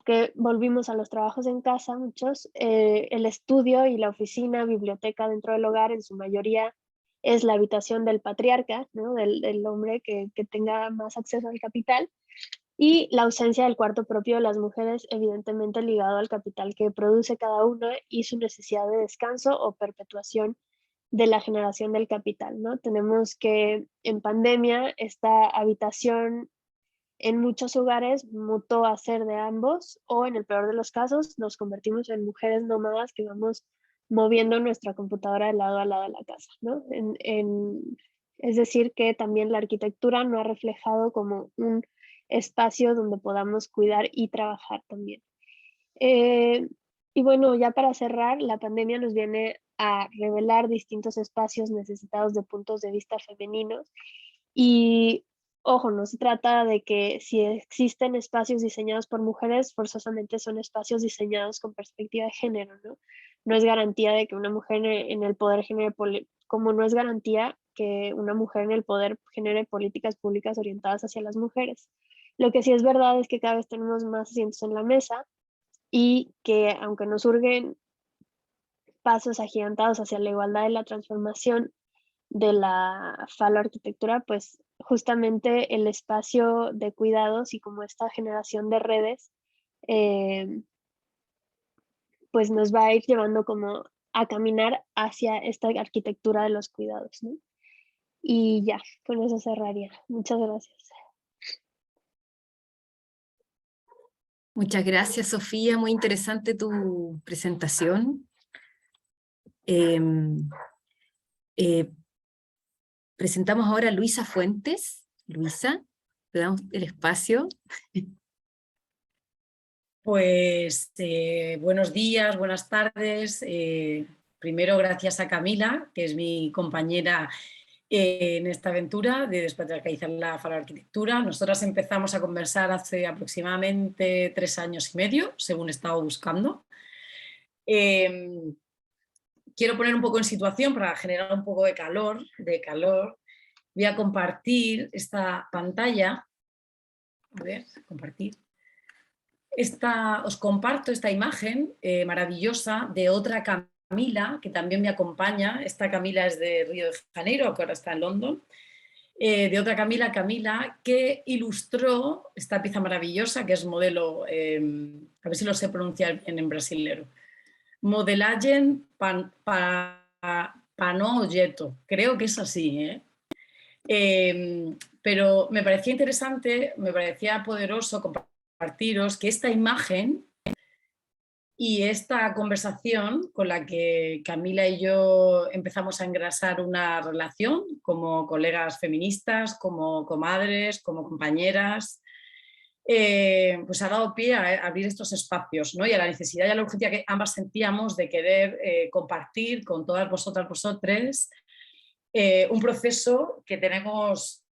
que volvimos a los trabajos en casa, muchos, el estudio y la oficina, biblioteca dentro del hogar, en su mayoría es la habitación del patriarca, ¿no? del hombre que tenga más acceso al capital, y la ausencia del cuarto propio de las mujeres, evidentemente ligado al capital que produce cada una y su necesidad de descanso o perpetuación de la generación del capital, ¿no? Tenemos que en pandemia esta habitación en muchos hogares mutó a ser de ambos, o en el peor de los casos nos convertimos en mujeres nómadas que vamos moviendo nuestra computadora de lado a lado de la casa, ¿no? Es decir, que también la arquitectura no ha reflejado como un espacio donde podamos cuidar y trabajar también. Y bueno, ya para cerrar, la pandemia nos viene a revelar distintos espacios necesitados de puntos de vista femeninos. Y ojo, no se trata de que si existen espacios diseñados por mujeres, forzosamente son espacios diseñados con perspectiva de género, ¿no? No es garantía de que una mujer en el poder genere, como no es garantía que una mujer en el poder genere políticas públicas orientadas hacia las mujeres. Lo que sí es verdad es que cada vez tenemos más asientos en la mesa, y que aunque nos surgen pasos agigantados hacia la igualdad y la transformación de la faloarquitectura, pues justamente el espacio de cuidados y como esta generación de redes, pues nos va a ir llevando como a caminar hacia esta arquitectura de los cuidados, ¿no? Y ya, con eso cerraría. Muchas gracias. Muchas gracias, Sofía. Muy interesante tu presentación. Presentamos ahora a Luisa Fuentes. Luisa, te damos el espacio. Pues buenos días, buenas tardes. Primero, gracias a Camila, que es mi compañera en esta aventura de despatriarcalizar la faloarquitectura. Nosotras empezamos a conversar hace aproximadamente 3 años y medio, según he estado buscando. Quiero poner un poco en situación para generar un poco de calor. Voy a compartir esta pantalla. A ver, compartir. Os comparto esta imagen maravillosa de otra Camila que también me acompaña. Esta Camila es de Río de Janeiro, que ahora está en London. de otra Camila, que ilustró esta pieza maravillosa que es modelo, a ver si lo sé pronunciar bien en brasilero, Modelagem Panoggeto, creo que es así, ¿eh? Pero me parecía interesante, me parecía poderoso compartiros que esta imagen y esta conversación con la que Camila y yo empezamos a engrasar una relación como colegas feministas, como comadres, como compañeras, pues ha dado pie a abrir estos espacios, ¿no? Y a la necesidad y a la urgencia que ambas sentíamos de querer compartir con todas vosotras, vosotres, un proceso que tenemos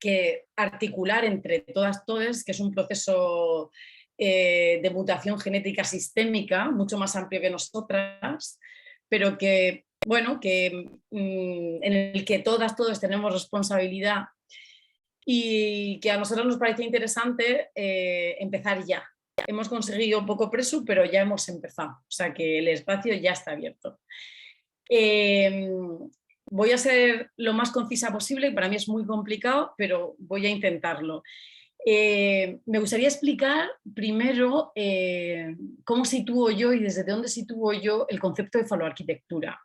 que articular entre todas, todes, que es un proceso de mutación genética sistémica, mucho más amplio que nosotras, pero que, bueno, en el que todas, todos tenemos responsabilidad y que a nosotros nos parecía interesante empezar ya. Hemos conseguido un poco preso, pero ya hemos empezado, o sea que el espacio ya está abierto. Voy a ser lo más concisa posible, para mí es muy complicado, pero voy a intentarlo. Me gustaría explicar primero cómo sitúo yo y desde dónde sitúo yo el concepto de faloarquitectura.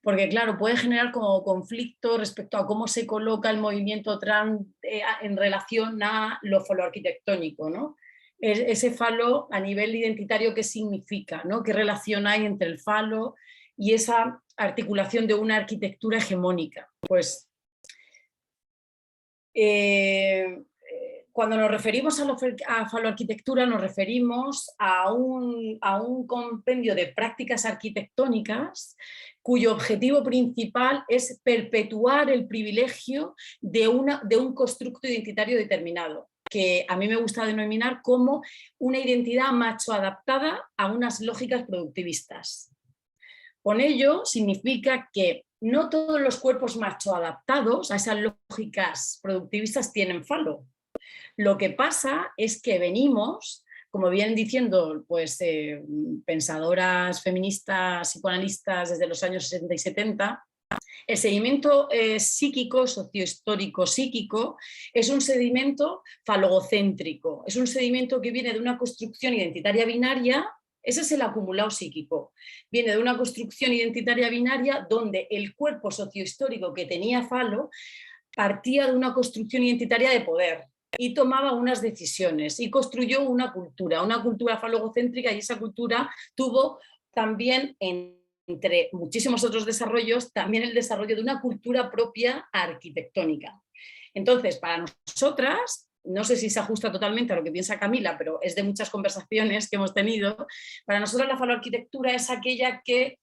Porque claro, puede generar como conflicto respecto a cómo se coloca el movimiento trans en relación a lo faloarquitectónico, ¿no? Ese falo a nivel identitario, ¿qué significa? ¿No? ¿Qué relación hay entre el falo y esa articulación de una arquitectura hegemónica? Pues cuando nos referimos a faloarquitectura nos referimos a un compendio de prácticas arquitectónicas cuyo objetivo principal es perpetuar el privilegio de un constructo identitario determinado, que a mí me gusta denominar como una identidad macho adaptada a unas lógicas productivistas. Con ello significa que no todos los cuerpos macho adaptados a esas lógicas productivistas tienen falo. Lo que pasa es que venimos, como vienen diciendo pues, pensadoras feministas, psicoanalistas desde los años 60 y 70, el sedimento psíquico, sociohistórico psíquico, es un sedimento falogocéntrico, es un sedimento que viene de una construcción identitaria binaria. Ese es el acumulado psíquico. Viene de una construcción identitaria binaria donde el cuerpo sociohistórico que tenía falo partía de una construcción identitaria de poder y tomaba unas decisiones y construyó una cultura falogocéntrica, y esa cultura tuvo también, entre muchísimos otros desarrollos, también el desarrollo de una cultura propia arquitectónica. Entonces, para nosotras, no sé si se ajusta totalmente a lo que piensa Camila, pero es de muchas conversaciones que hemos tenido, para nosotros la faloarquitectura es aquella que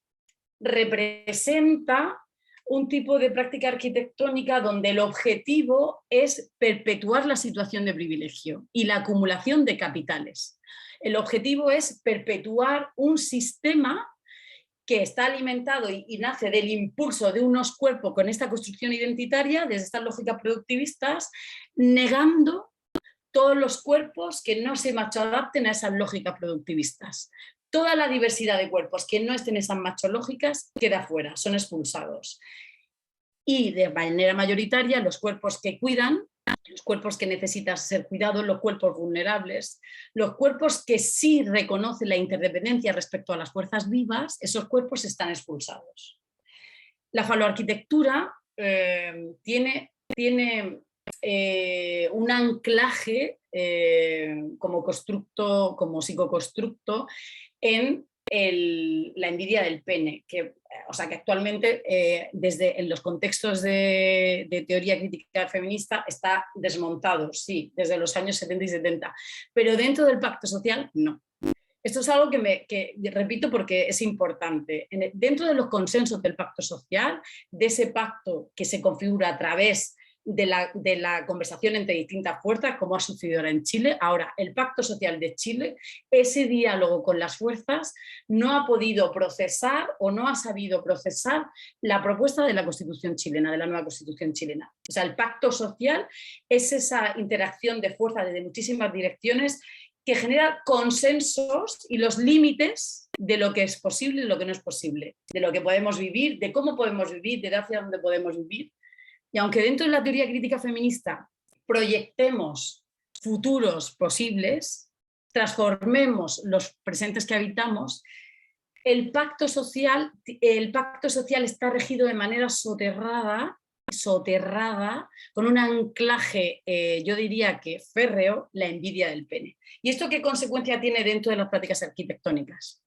representa un tipo de práctica arquitectónica donde el objetivo es perpetuar la situación de privilegio y la acumulación de capitales. El objetivo es perpetuar un sistema que está alimentado y nace del impulso de unos cuerpos con esta construcción identitaria, desde estas lógicas productivistas, negando todos los cuerpos que no se machoadapten a esas lógicas productivistas. Toda la diversidad de cuerpos que no estén en esas machológicas queda fuera, son expulsados. Y de manera mayoritaria los cuerpos que cuidan, los cuerpos que necesitan ser cuidados, los cuerpos vulnerables, los cuerpos que sí reconocen la interdependencia respecto a las fuerzas vivas, esos cuerpos están expulsados. La faloarquitectura tiene un anclaje como constructo, como psicoconstructo en la envidia del pene, o sea que actualmente en los contextos de teoría crítica feminista está desmontado, sí, desde los años 70 y 70, pero dentro del pacto social no. Esto es algo que repito porque es importante. Dentro de los consensos del pacto social, de ese pacto que se configura a través de la conversación entre distintas fuerzas, como ha sucedido ahora en Chile. Ahora, el Pacto Social de Chile, ese diálogo con las fuerzas no ha podido procesar o no ha sabido procesar la propuesta de la Constitución chilena, de la nueva Constitución chilena. O sea, el pacto social es esa interacción de fuerzas desde muchísimas direcciones que genera consensos y los límites de lo que es posible y lo que no es posible, de lo que podemos vivir, de cómo podemos vivir, de hacia dónde podemos vivir, Y aunque dentro de la teoría crítica feminista proyectemos futuros posibles, transformemos los presentes que habitamos, el pacto social está regido de manera soterrada, con un anclaje, yo diría que férreo, la envidia del pene. ¿Y esto qué consecuencia tiene dentro de las prácticas arquitectónicas?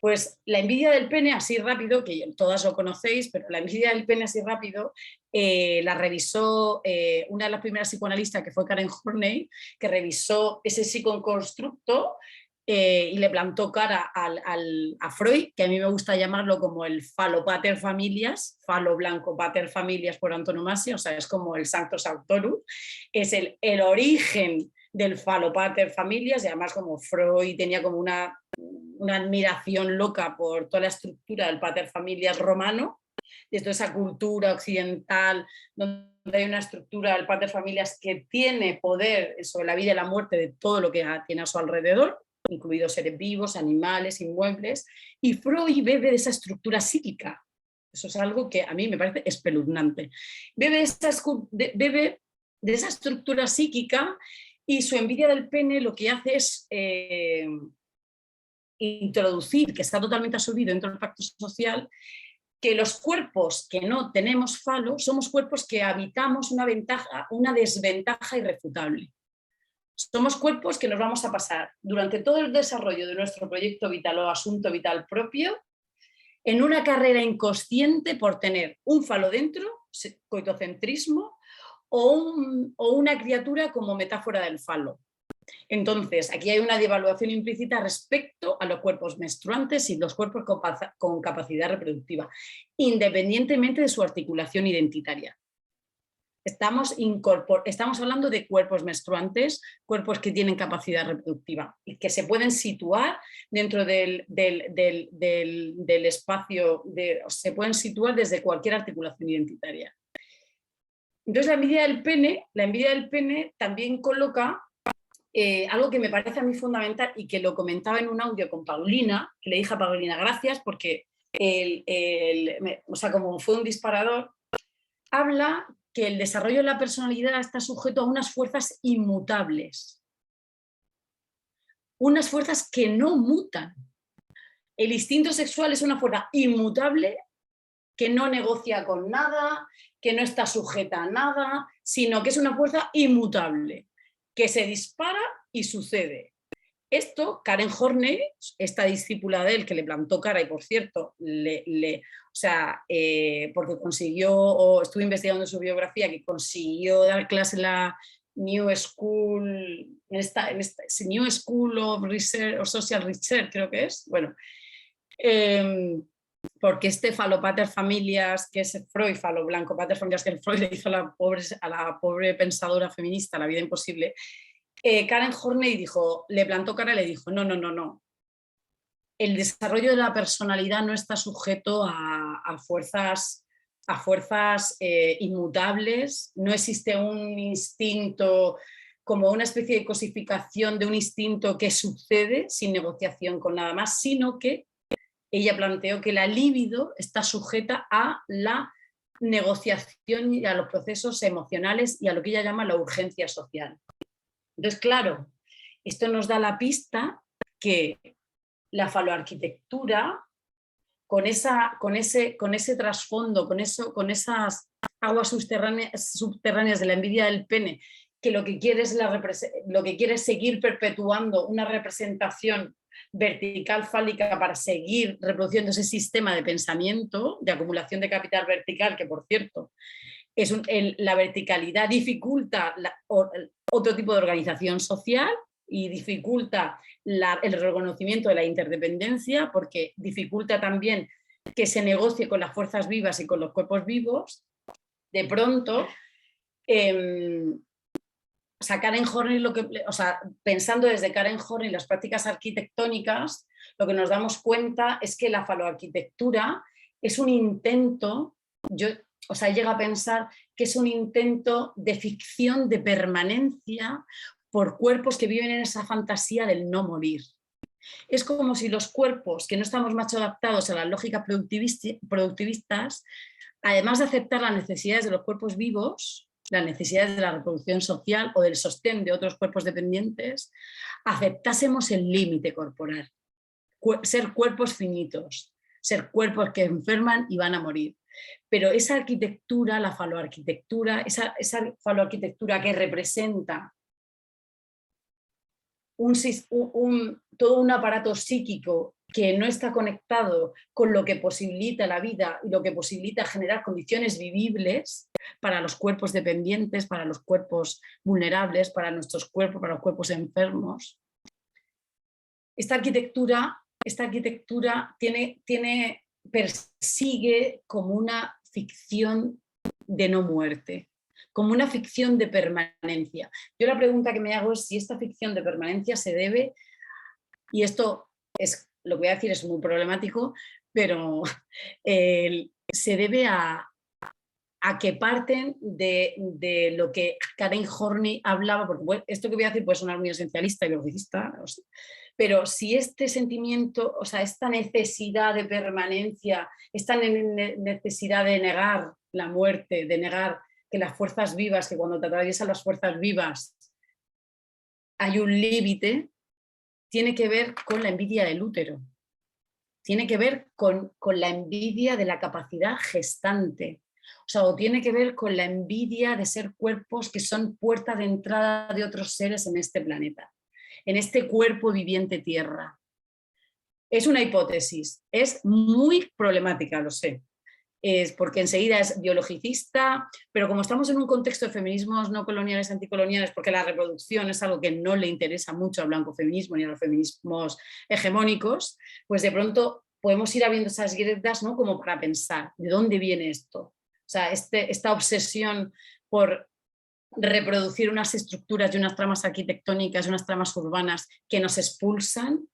Pues la envidia del pene, así rápido, que todas lo conocéis, pero la envidia del pene así rápido la revisó una de las primeras psicoanalistas, que fue Karen Horney, que revisó ese psicoconstructo y le plantó cara a Freud, que a mí me gusta llamarlo como el falo-pater familias, falo blanco pater familias por antonomasia, o sea, es como el sancto sanctorum, es el origen del falo-pater familias, y además como Freud tenía como una admiración loca por toda la estructura del pater familias romano, de toda esa cultura occidental donde hay una estructura del pater familias que tiene poder sobre la vida y la muerte de todo lo que tiene a su alrededor, incluidos seres vivos, animales, inmuebles, y Freud bebe de esa estructura psíquica. Eso es algo que a mí me parece espeluznante. Bebe de esa estructura psíquica, y su envidia del pene lo que hace es introducir, que está totalmente asumido dentro del pacto social, que los cuerpos que no tenemos falo somos cuerpos que habitamos una desventaja irrefutable. Somos cuerpos que nos vamos a pasar durante todo el desarrollo de nuestro proyecto vital o asunto vital propio en una carrera inconsciente por tener un falo dentro, coitocentrismo, o una criatura como metáfora del falo. Entonces, aquí hay una devaluación implícita respecto a los cuerpos menstruantes y los cuerpos con capacidad reproductiva, independientemente de su articulación identitaria. Estamos hablando de cuerpos menstruantes, cuerpos que tienen capacidad reproductiva y que se pueden situar dentro del espacio, se pueden situar desde cualquier articulación identitaria. Entonces, la envidia del pene también coloca algo que me parece a mí fundamental y que lo comentaba en un audio con Paulina, que le dije a Paulina gracias porque, como fue un disparador, habla que el desarrollo de la personalidad está sujeto a unas fuerzas inmutables, unas fuerzas que no mutan. El instinto sexual es una fuerza inmutable que no negocia con nada, que no está sujeta a nada, sino que es una fuerza inmutable, que se dispara y sucede. Esto, Karen Horney, esta discípula de él que le plantó cara, y por cierto, porque consiguió, estuve investigando su biografía, que consiguió dar clase en la New School, New School of Research, o Social Research, creo que es, bueno, porque este falo-pater familias, que es Freud, falo blanco pater familias, que el Freud le hizo a la pobre pensadora feminista la vida imposible, Karen Horney le plantó cara y le dijo, no. El desarrollo de la personalidad no está sujeto a fuerzas inmutables, no existe un instinto como una especie de cosificación de un instinto que sucede sin negociación con nada más, sino que ella planteó que la libido está sujeta a la negociación y a los procesos emocionales y a lo que ella llama la urgencia social. Entonces, claro, esto nos da la pista que la faloarquitectura, con ese trasfondo, con esas aguas subterráneas de la envidia del pene, que lo que quiere es seguir perpetuando una representación vertical fálica para seguir reproduciendo ese sistema de pensamiento, de acumulación de capital vertical, que por cierto, la verticalidad dificulta otro tipo de organización social y dificulta el reconocimiento de la interdependencia, porque dificulta también que se negocie con las fuerzas vivas y con los cuerpos vivos. De pronto, Karen Horney, pensando desde Karen Horney las prácticas arquitectónicas, lo que nos damos cuenta es que la faloarquitectura es un intento, llega a pensar que es un intento de ficción de permanencia por cuerpos que viven en esa fantasía del no morir. Es como si los cuerpos que no estamos macho adaptados a las lógicas productivistas, además de aceptar las necesidades de los cuerpos vivos, las necesidades de la reproducción social o del sostén de otros cuerpos dependientes, aceptásemos el límite corporal, ser cuerpos finitos, ser cuerpos que enferman y van a morir. Pero esa arquitectura, la faloarquitectura, esa faloarquitectura que representa todo un aparato psíquico que no está conectado con lo que posibilita la vida y lo que posibilita generar condiciones vivibles para los cuerpos dependientes, para los cuerpos vulnerables, para nuestros cuerpos, para los cuerpos enfermos. Esta arquitectura persigue como una ficción de no muerte, como una ficción de permanencia. Yo la pregunta que me hago es si esta ficción de permanencia se debe, y esto es lo que voy a decir es muy problemático, pero se debe a que parten de lo que Karen Horney hablaba, porque bueno, esto que voy a decir puede sonar muy esencialista y biologicista, no sé, pero si este sentimiento, o sea, esta necesidad de permanencia, esta necesidad de negar la muerte, de negar que las fuerzas vivas, que cuando te atraviesan las fuerzas vivas hay un límite, tiene que ver con la envidia del útero, tiene que ver con la envidia de la capacidad gestante, o sea, o tiene que ver con la envidia de ser cuerpos que son puerta de entrada de otros seres en este planeta, en este cuerpo viviente tierra. Es una hipótesis, es muy problemática, lo sé. Es porque enseguida es biologicista, pero como estamos en un contexto de feminismos no coloniales, anticoloniales, porque la reproducción es algo que no le interesa mucho al blanco feminismo ni a los feminismos hegemónicos, pues de pronto podemos ir abriendo esas grietas, ¿no? Como para pensar, ¿de dónde viene esto? O sea, esta obsesión por reproducir unas estructuras y unas tramas arquitectónicas y unas tramas urbanas que nos expulsan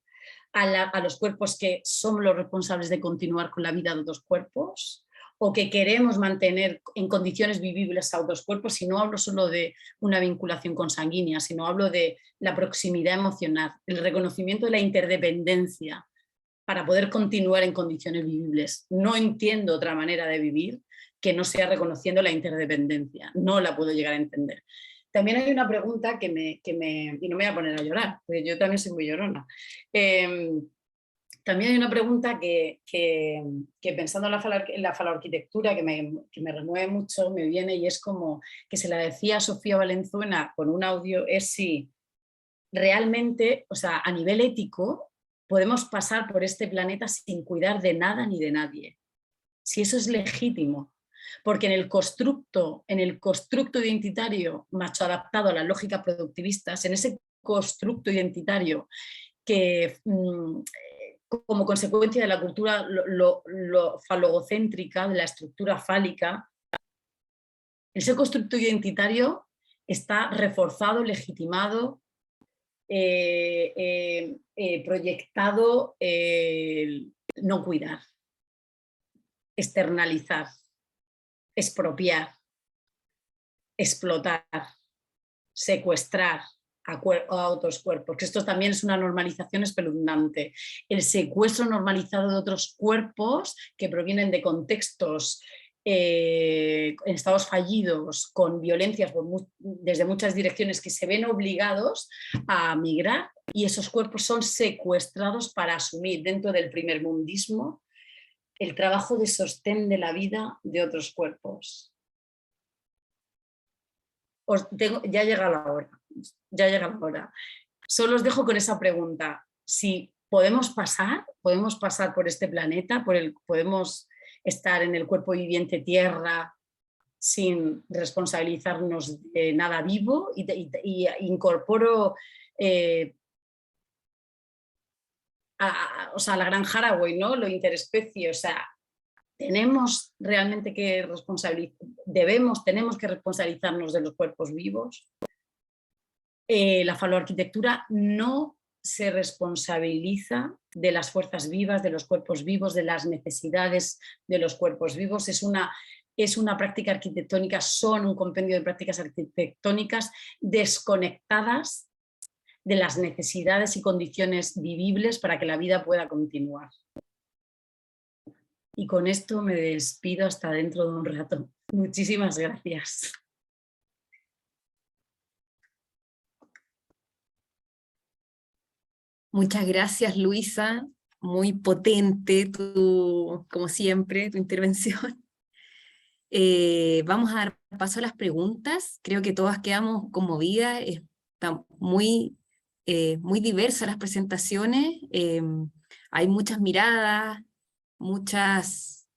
a los cuerpos que somos los responsables de continuar con la vida de otros cuerpos, o que queremos mantener en condiciones vivibles a otros cuerpos, y no hablo solo de una vinculación consanguínea, sino hablo de la proximidad emocional, el reconocimiento de la interdependencia para poder continuar en condiciones vivibles. No entiendo otra manera de vivir que no sea reconociendo la interdependencia, no la puedo llegar a entender. También hay una pregunta y no me voy a poner a llorar, porque yo también soy muy llorona. También hay una pregunta que pensando en la faloarquitectura que me remueve mucho, me viene, y es como que se la decía a Sofía Valenzuela con un audio, es si realmente, o sea, a nivel ético, podemos pasar por este planeta sin cuidar de nada ni de nadie. Si eso es legítimo. Porque en el constructo identitario macho adaptado a las lógicas productivistas, en ese constructo identitario que como consecuencia de la cultura lo falogocéntrica, de la estructura fálica, ese constructo identitario está reforzado, legitimado, proyectado no cuidar, externalizar, expropiar, explotar, secuestrar a otros cuerpos, que esto también es una normalización espeluznante. El secuestro normalizado de otros cuerpos que provienen de contextos en estados fallidos, con violencias desde muchas direcciones, que se ven obligados a migrar, y esos cuerpos son secuestrados para asumir dentro del primermundismo el trabajo de sostén de la vida de otros cuerpos. Ya llega la hora. Solo os dejo con esa pregunta. Si podemos pasar por este planeta, podemos estar en el cuerpo viviente tierra sin responsabilizarnos de nada vivo, y incorporo o sea, la gran Haraway, ¿no? Lo interespecie, o sea, tenemos que responsabilizarnos de los cuerpos vivos. La faloarquitectura no se responsabiliza de las fuerzas vivas, de los cuerpos vivos, de las necesidades de los cuerpos vivos. Es una práctica arquitectónica, son un compendio de prácticas arquitectónicas desconectadas de las necesidades y condiciones vivibles para que la vida pueda continuar. Y con esto me despido hasta dentro de un rato. Muchísimas gracias. Muchas gracias, Luisa. Muy potente, como siempre, tu intervención. Vamos a dar paso a las preguntas. Creo que todas quedamos conmovidas. Están muy diversas las presentaciones. Hay muchas miradas, muchas...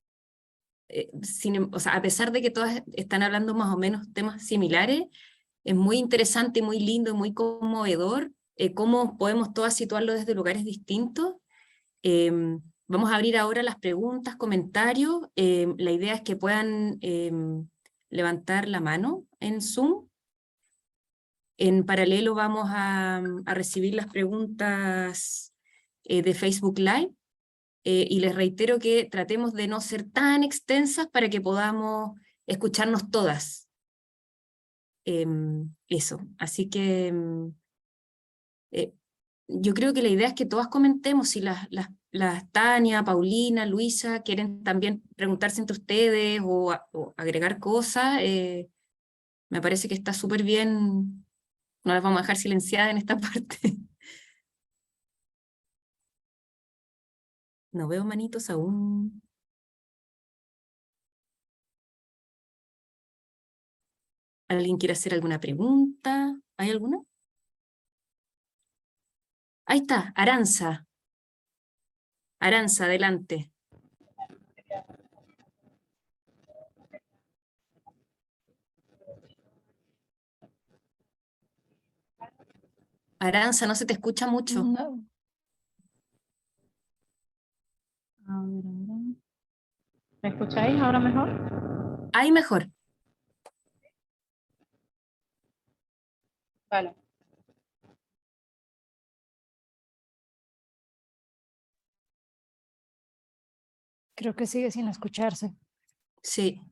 o sea, a pesar de que todas están hablando más o menos temas similares, es muy interesante, muy lindo y muy conmovedor cómo podemos todas situarlo desde lugares distintos. Vamos a abrir ahora las preguntas, comentarios. La idea es que puedan levantar la mano en Zoom. En paralelo vamos a recibir las preguntas de Facebook Live. Y les reitero que tratemos de no ser tan extensas para que podamos escucharnos todas. Eso, así que yo creo que la idea es que todas comentemos, si las Tania, Paulina, Luisa quieren también preguntarse entre ustedes o agregar cosas, me parece que está súper bien, no las vamos a dejar silenciadas en esta parte. No veo manitos aún. ¿Alguien quiere hacer alguna pregunta? ¿Hay alguna? Ahí está, Aranza. Aranza, adelante. Aranza, no se te escucha mucho. No. A ver, a ver. ¿Me escucháis ahora mejor? Ahí mejor. Vale. Creo que sigue sin escucharse. Sí.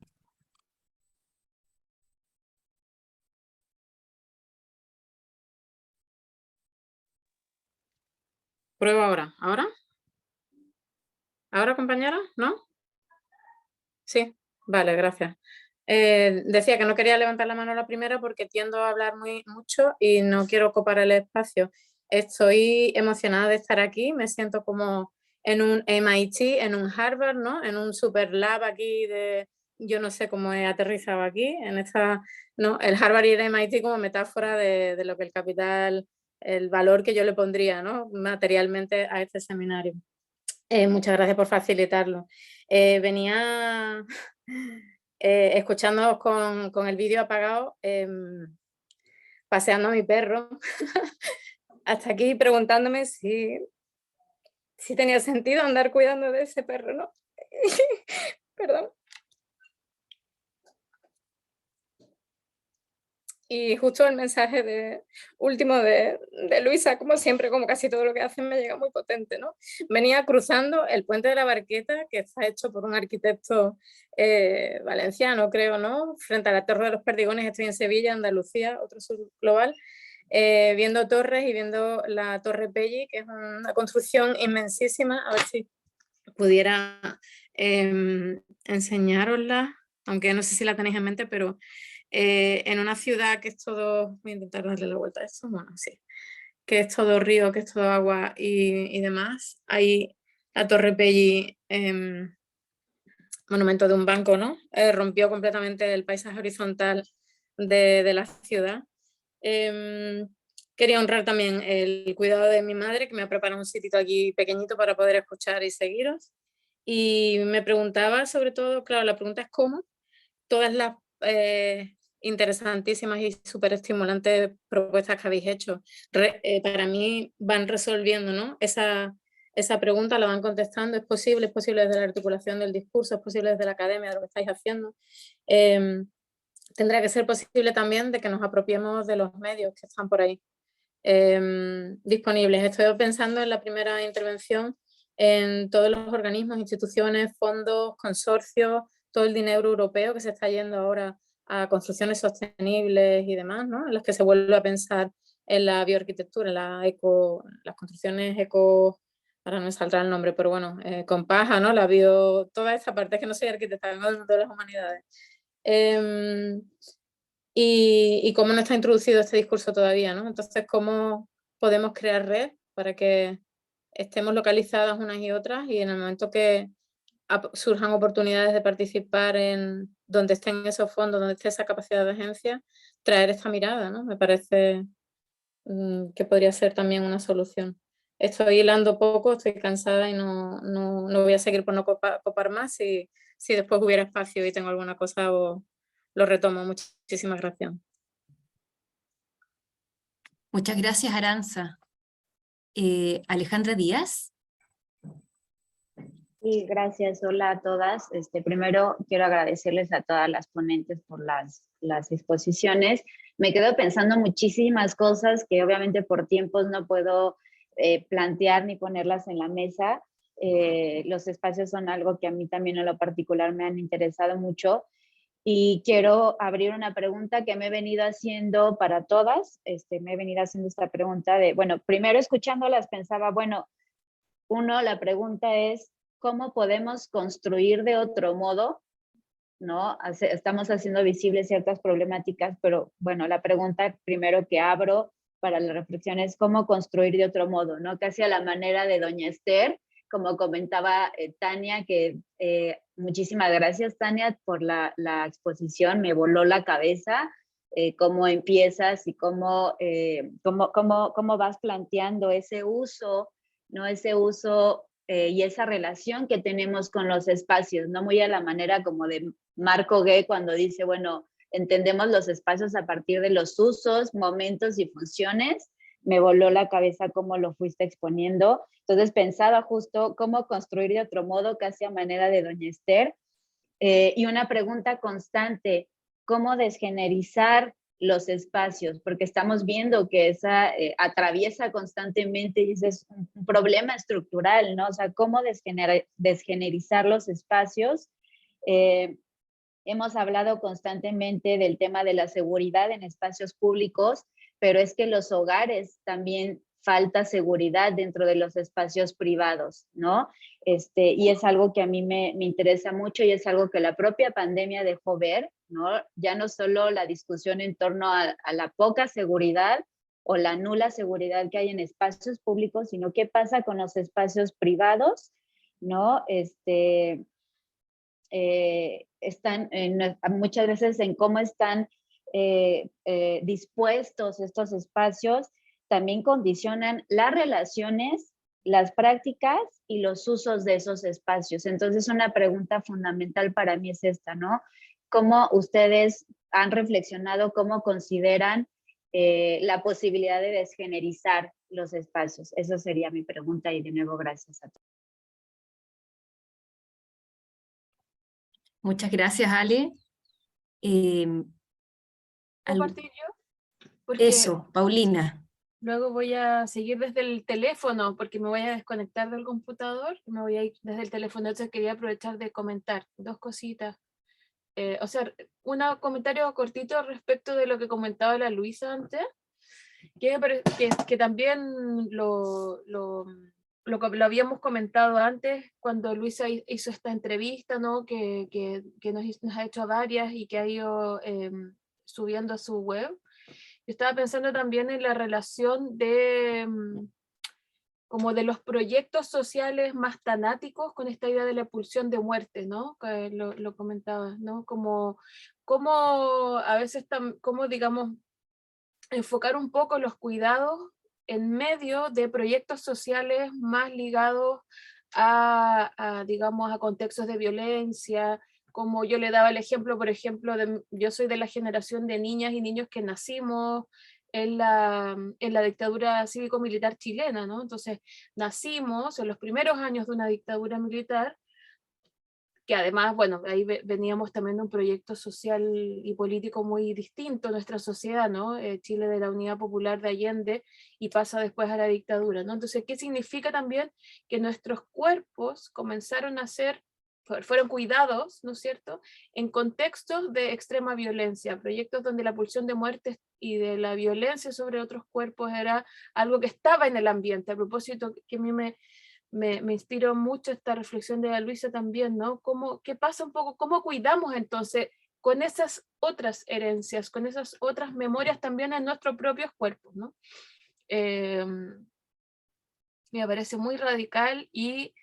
Pruebo ahora. ¿Ahora? ¿Ahora, compañera? ¿No? Sí. Vale, gracias. Decía que no quería levantar la mano a la primera porque tiendo a hablar mucho y no quiero ocupar el espacio. Estoy emocionada de estar aquí, me siento como en un MIT, en un Harvard, ¿no? En un super lab aquí de... Yo no sé cómo he aterrizado aquí, en esta... ¿no? El Harvard y el MIT como metáfora de lo que el capital, el valor que yo le pondría, ¿no? Materialmente a este seminario. Muchas gracias por facilitarlo. Venía escuchándoos con el vídeo apagado, paseando a mi perro, hasta aquí preguntándome si tenía sentido andar cuidando de ese perro, ¿no? Perdón. Y justo el mensaje último de Luisa, como siempre, como casi todo lo que hacen, me llega muy potente, ¿no? Venía cruzando el puente de la Barqueta, que está hecho por un arquitecto valenciano, creo, ¿no? Frente a la Torre de los Perdigones, estoy en Sevilla, Andalucía, otro sur global, viendo torres y viendo la Torre Pelli, que es una construcción inmensísima. A ver si pudiera enseñárosla, aunque no sé si la tenéis en mente, pero... en una ciudad que es todo, voy a intentar darle la vuelta a esto, bueno, sí, que es todo río, que es todo agua y demás. Ahí la Torre Pelli, monumento de un banco, ¿no? Rompió completamente el paisaje horizontal de la ciudad. Quería honrar también el cuidado de mi madre, que me ha preparado un sitio aquí pequeñito para poder escuchar y seguiros. Y me preguntaba sobre todo, claro, la pregunta es cómo todas las interesantísimas y súper estimulantes propuestas que habéis hecho, para mí van resolviendo, ¿no? Esa pregunta, la van contestando, es posible desde la articulación del discurso, es posible desde la academia, de lo que estáis haciendo. Tendrá que ser posible también de que nos apropiemos de los medios que están por ahí disponibles. Estoy pensando en la primera intervención en todos los organismos, instituciones, fondos, consorcios, todo el dinero europeo que se está yendo ahora a construcciones sostenibles y demás, ¿no? En las que se vuelve a pensar en la bioarquitectura, en las construcciones eco, ahora no me saldrá el nombre, pero bueno, con paja, ¿no? Toda esta parte, es que no soy arquitecta, vengo del mundo de las humanidades. Y cómo no está introducido este discurso todavía, ¿no? Entonces, ¿cómo podemos crear red para que estemos localizadas unas y otras, y en el momento que surjan oportunidades de participar en donde estén esos fondos, donde esté esa capacidad de agencia, traer esta mirada, ¿no? Me parece que podría ser también una solución. Estoy hilando poco, estoy cansada y no voy a seguir por no copar más. Si después hubiera espacio y tengo alguna cosa, lo retomo. Muchísimas gracias. Muchas gracias, Aranza. Alejandra Díaz. Sí, gracias. Hola a todas. Primero quiero agradecerles a todas las ponentes por las exposiciones. Me quedo pensando muchísimas cosas que obviamente por tiempos no puedo plantear ni ponerlas en la mesa. Los espacios son algo que a mí también en lo particular me han interesado mucho. Y quiero abrir una pregunta que me he venido haciendo para todas. Me he venido haciendo esta pregunta de, bueno, primero escuchándolas pensaba, bueno, la pregunta es, ¿cómo podemos construir de otro modo? ¿No? Estamos haciendo visibles ciertas problemáticas, pero bueno, la pregunta primero que abro para la reflexión es cómo construir de otro modo, ¿no? Casi a la manera de Doña Esther, como comentaba Tania, que muchísimas gracias, Tania, por la exposición, me voló la cabeza, cómo empiezas y cómo vas planteando ese uso, ¿no? Ese uso y esa relación que tenemos con los espacios, no muy a la manera como de Marco Gay cuando dice, bueno, entendemos los espacios a partir de los usos, momentos y funciones. Me voló la cabeza cómo lo fuiste exponiendo. Entonces pensaba justo cómo construir de otro modo, casi a manera de Doña Esther. Y una pregunta constante, ¿cómo desgenerizar los espacios? Porque estamos viendo que esa atraviesa constantemente y ese es un problema estructural, ¿no? O sea, ¿cómo desgenerizar los espacios? Hemos hablado constantemente del tema de la seguridad en espacios públicos, pero es que los hogares también falta seguridad dentro de los espacios privados, ¿no? Y es algo que a mí me interesa mucho y es algo que la propia pandemia dejó ver, ¿no? Ya no solo la discusión en torno a la poca seguridad o la nula seguridad que hay en espacios públicos, sino qué pasa con los espacios privados, ¿no? Están muchas veces en cómo están dispuestos estos espacios, también condicionan las relaciones, las prácticas y los usos de esos espacios. Entonces, una pregunta fundamental para mí es esta, ¿no? ¿Cómo ustedes han reflexionado, cómo consideran la posibilidad de desgenerizar los espacios? Esa sería mi pregunta y de nuevo gracias a todos. Muchas gracias, Ale. ¿Puedo partir yo? Porque Eso, Paulina. luego voy a seguir desde el teléfono porque me voy a desconectar del computador y me voy a ir desde el teléfono. Entonces quería aprovechar de comentar dos cositas. O sea, un comentario cortito respecto de lo que comentaba la Luisa antes, que también lo habíamos comentado antes cuando Luisa hizo esta entrevista, ¿no? que nos ha hecho varias y que ha ido subiendo a su web. Yo estaba pensando también en la relación de como de los proyectos sociales más tanáticos con esta idea de la pulsión de muerte, ¿no? Que lo comentaba, ¿no? Como a veces, como digamos, enfocar un poco los cuidados en medio de proyectos sociales más ligados digamos, a contextos de violencia, como yo le daba el ejemplo, por ejemplo, yo soy de la generación de niñas y niños que nacimos en la dictadura cívico-militar chilena, ¿no? Entonces, nacimos en los primeros años de una dictadura militar, que además, bueno, ahí veníamos también de un proyecto social y político muy distinto a nuestra sociedad, ¿no? Chile de la Unidad Popular de Allende y pasa después a la dictadura, ¿no? Entonces, ¿qué significa también? Que nuestros cuerpos comenzaron a ser fueron cuidados, ¿no es cierto?, en contextos de extrema violencia, proyectos donde la pulsión de muerte y de la violencia sobre otros cuerpos era algo que estaba en el ambiente. A propósito, que a mí me inspiró mucho esta reflexión de Luisa también, ¿no? ¿Qué pasa un poco? ¿Cómo cuidamos entonces con esas otras herencias, con esas otras memorias también en nuestros propios cuerpos, ¿no? Me parece muy radical y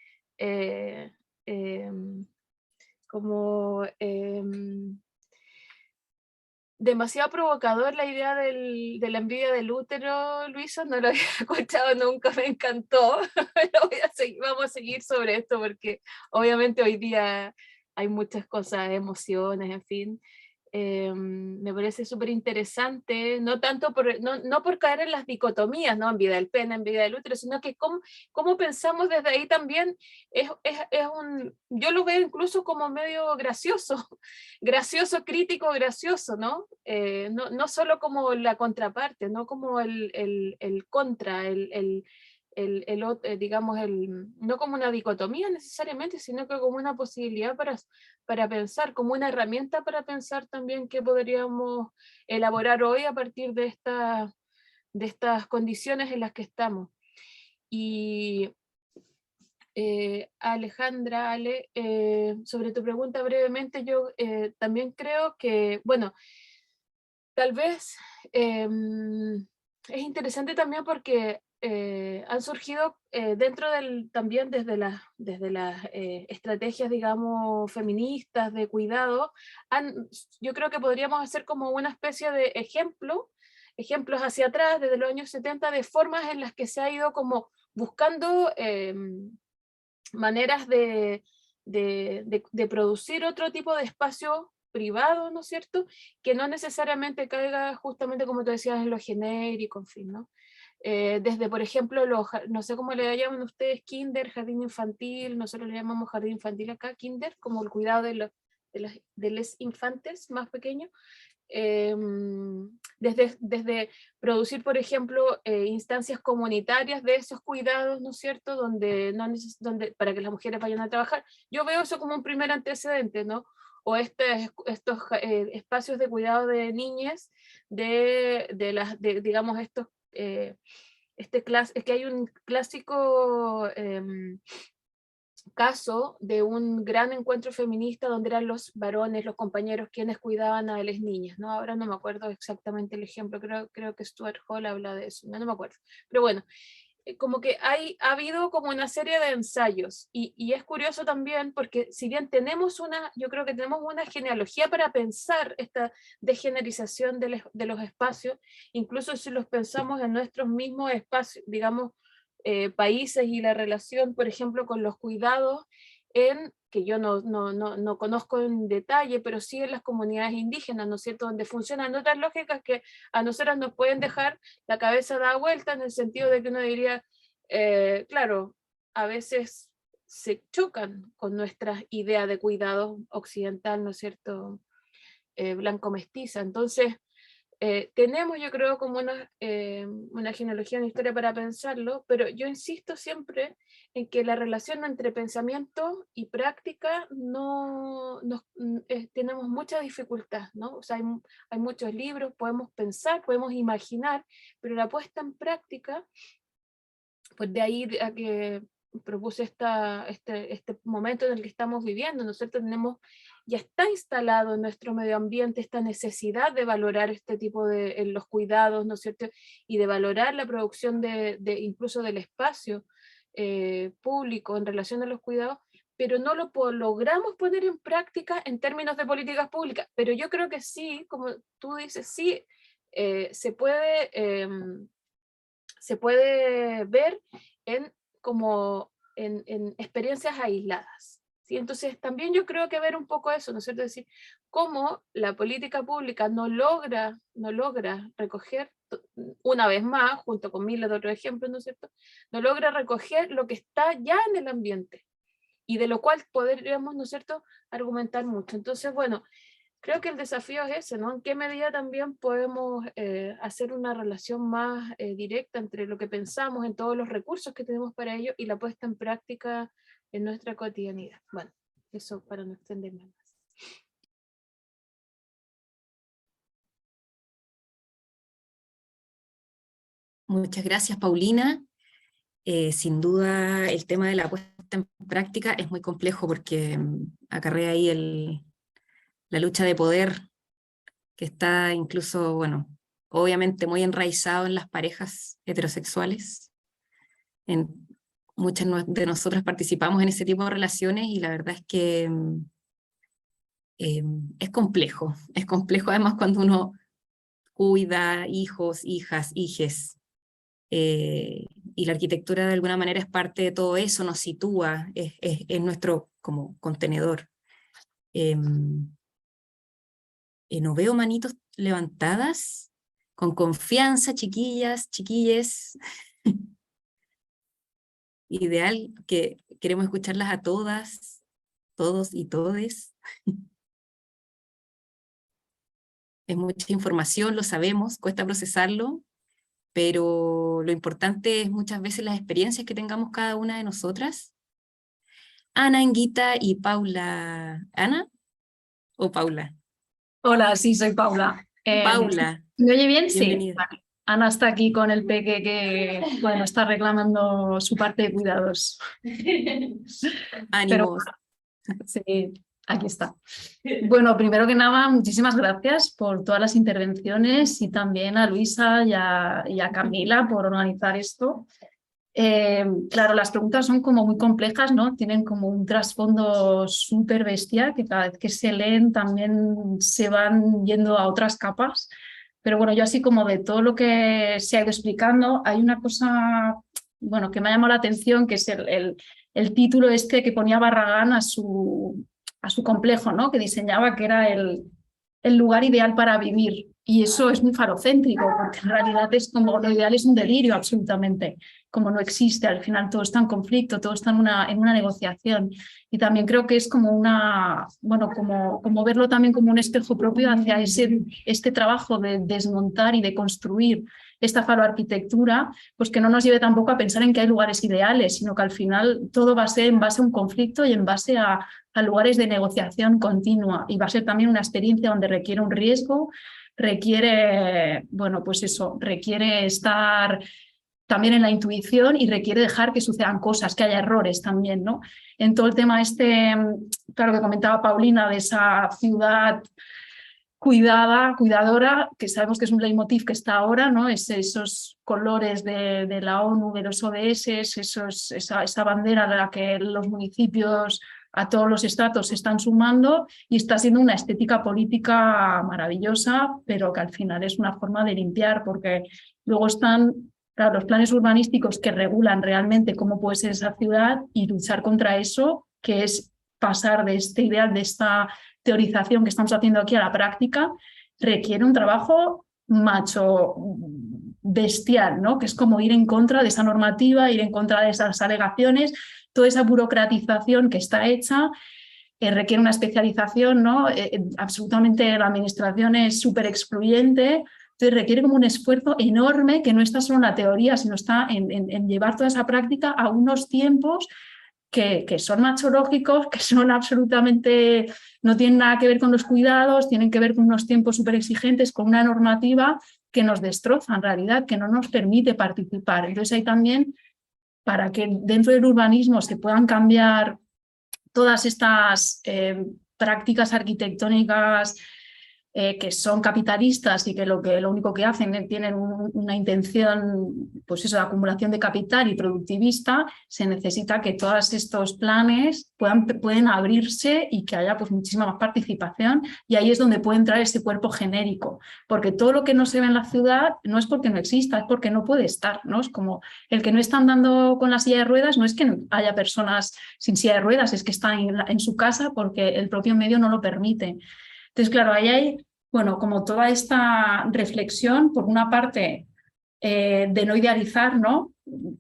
como demasiado provocador la idea de la envidia del útero, Luisa, no lo había escuchado nunca, me encantó. Vamos a seguir sobre esto porque obviamente hoy día hay muchas cosas, emociones, en fin. Me parece súper interesante, no tanto no por caer en las dicotomías, ¿no? En vida del pene, en vida del útero, sino que cómo pensamos desde ahí también yo lo veo incluso como medio gracioso, crítico, gracioso, ¿no? No solo como la contraparte, no como el contra, digamos, no como una dicotomía necesariamente, sino que como una posibilidad para pensar, como una herramienta para pensar también qué podríamos elaborar hoy a partir de estas condiciones en las que estamos. Y Alejandra, Ale, sobre tu pregunta brevemente, yo también creo que, bueno, tal vez es interesante también porque han surgido también desde las estrategias, digamos, feministas de cuidado, yo creo que podríamos hacer como una especie de ejemplos hacia atrás, desde los años 70, de formas en las que se ha ido como buscando maneras de producir otro tipo de espacio privado, ¿no es cierto?, que no necesariamente caiga justamente, como tú decías, en lo genérico, en fin, ¿no? Desde, por ejemplo, no sé cómo le llaman ustedes, kinder, jardín infantil, nosotros le llamamos jardín infantil acá, kinder, como el cuidado de los infantes más pequeños, desde producir, por ejemplo, instancias comunitarias de esos cuidados, ¿no es cierto?, donde para que las mujeres vayan a trabajar. Yo veo eso como un primer antecedente, ¿no? O estos espacios de cuidado de niñas, digamos, es que hay un clásico caso de un gran encuentro feminista donde eran los varones, los compañeros, quienes cuidaban a las niñas, ¿no? Ahora no me acuerdo exactamente el ejemplo, creo que Stuart Hall habla de eso, no me acuerdo. Pero bueno, como que ha habido como una serie de ensayos y es curioso también porque si bien yo creo que tenemos una genealogía para pensar esta degenerización de los espacios, incluso si los pensamos en nuestros mismos espacios, digamos, países y la relación, por ejemplo, con los cuidados, que yo no conozco en detalle, pero sí en las comunidades indígenas, ¿no es cierto?, donde funcionan otras lógicas que a nosotras nos pueden dejar la cabeza dada vuelta, en el sentido de que uno diría, claro, a veces se chocan con nuestra idea de cuidado occidental, ¿no es cierto?, blanco mestiza. Entonces, tenemos, yo creo, como una genealogía, una historia para pensarlo, pero yo insisto siempre en que la relación entre pensamiento y práctica tenemos mucha dificultad, ¿no? O sea, hay muchos libros, podemos pensar, podemos imaginar, pero la puesta en práctica, pues de ahí a que propuse este momento en el que estamos viviendo, ¿no es cierto? Ya está instalado en nuestro medio ambiente esta necesidad de valorar este tipo de los cuidados, ¿no es cierto? Y de valorar la producción incluso del espacio público en relación a los cuidados, pero no lo logramos poner en práctica en términos de políticas públicas. Pero yo creo que sí, como tú dices, sí, se puede ver como en experiencias aisladas, ¿sí? Entonces también yo creo que ver un poco eso, ¿no es cierto? Es decir, cómo la política pública no logra recoger, una vez más, junto con miles de otros ejemplos, ¿no es cierto?, no logra recoger lo que está ya en el ambiente, y de lo cual podríamos, ¿no es cierto?, argumentar mucho. Entonces, bueno, creo que el desafío es ese, ¿no? ¿En qué medida también podemos hacer una relación más directa entre lo que pensamos en todos los recursos que tenemos para ello y la puesta en práctica en nuestra cotidianidad? Bueno, Eso para no extenderme más. Muchas gracias, Paulina. Sin duda el tema de la puesta en práctica es muy complejo porque acarrea ahí la lucha de poder que está incluso, bueno, obviamente muy enraizado en las parejas heterosexuales. Muchas de nosotras participamos en ese tipo de relaciones y la verdad es que es complejo además cuando uno cuida hijos, hijas, hijes, y la arquitectura de alguna manera es parte de todo eso, nos sitúa, es nuestro como contenedor. No veo manitos levantadas, con confianza, chiquillas, chiquilles. Ideal que queremos escucharlas a todas, todos y todes. Es mucha información, lo sabemos, cuesta procesarlo, pero lo importante es muchas veces las experiencias que tengamos cada una de nosotras. Ana, Anguita y Paula. ¿Ana o Paula? Hola, sí, soy Paula. Paula. ¿Me oye bien? Sí. Bienvenida. Vale. Ana está aquí con el peque que, bueno, está reclamando su parte de cuidados. Ánimos. Pero, sí, aquí está. Bueno, primero que nada, muchísimas gracias por todas las intervenciones y también a Luisa y a Camila por organizar esto. Claro, las preguntas son como muy complejas, ¿no? Tienen como un trasfondo súper bestia que cada vez que se leen también se van yendo a otras capas. Pero bueno, yo así como de todo lo que se ha ido explicando, hay una cosa, bueno, que me ha llamado la atención, que es el título este que ponía Barragán a su complejo, ¿no? Que diseñaba que era el lugar ideal para vivir. Y eso es muy falocéntrico, porque en realidad es como lo ideal es un delirio absolutamente, como no existe, al final todo está en conflicto, todo está en una negociación. Y también creo que es como bueno, como verlo también como un espejo propio hacia este trabajo de desmontar y de construir esta faloarquitectura, pues que no nos lleve tampoco a pensar en que hay lugares ideales, sino que al final todo va a ser en base a un conflicto y en base a lugares de negociación continua, y va a ser también una experiencia donde requiere un riesgo, requiere, bueno, pues eso, requiere estar también en la intuición y requiere dejar que sucedan cosas, que haya errores también, ¿no? En todo el tema claro, que comentaba Paulina, de esa ciudad cuidada, cuidadora, que sabemos que es un leitmotiv que está ahora, ¿no? Esos colores de la ONU, de los ODS, esa bandera a la que los municipios a todos los estratos se están sumando, y está siendo una estética política maravillosa, pero que al final es una forma de limpiar, porque luego están, claro, los planes urbanísticos que regulan realmente cómo puede ser esa ciudad, y luchar contra eso, que es pasar de este ideal, de esta teorización que estamos haciendo aquí a la práctica, requiere un trabajo macho bestial, ¿no? Que es como ir en contra de esa normativa, ir en contra de esas alegaciones, toda esa burocratización que está hecha. Requiere una especialización, ¿no? Absolutamente la administración es súper excluyente, entonces requiere como un esfuerzo enorme que no está solo en la teoría, sino está en llevar toda esa práctica a unos tiempos que son machológicos, que son absolutamente, no tienen nada que ver con los cuidados, tienen que ver con unos tiempos súper exigentes, con una normativa que nos destroza en realidad, que no nos permite participar. Entonces hay también, para que dentro del urbanismo se puedan cambiar todas estas prácticas arquitectónicas que son capitalistas y que lo único que hacen tienen una intención, pues eso, de acumulación de capital y productivista, se necesita que todos estos planes pueden abrirse y que haya pues muchísima más participación, y ahí es donde puede entrar ese cuerpo genérico, porque todo lo que no se ve en la ciudad no es porque no exista, es porque no puede estar, ¿no? Es como el que no está andando con la silla de ruedas, no es que no haya personas sin silla de ruedas, es que están en su casa porque el propio medio no lo permite. Entonces, claro, ahí hay, bueno, como toda esta reflexión, por una parte, de no idealizar, ¿no?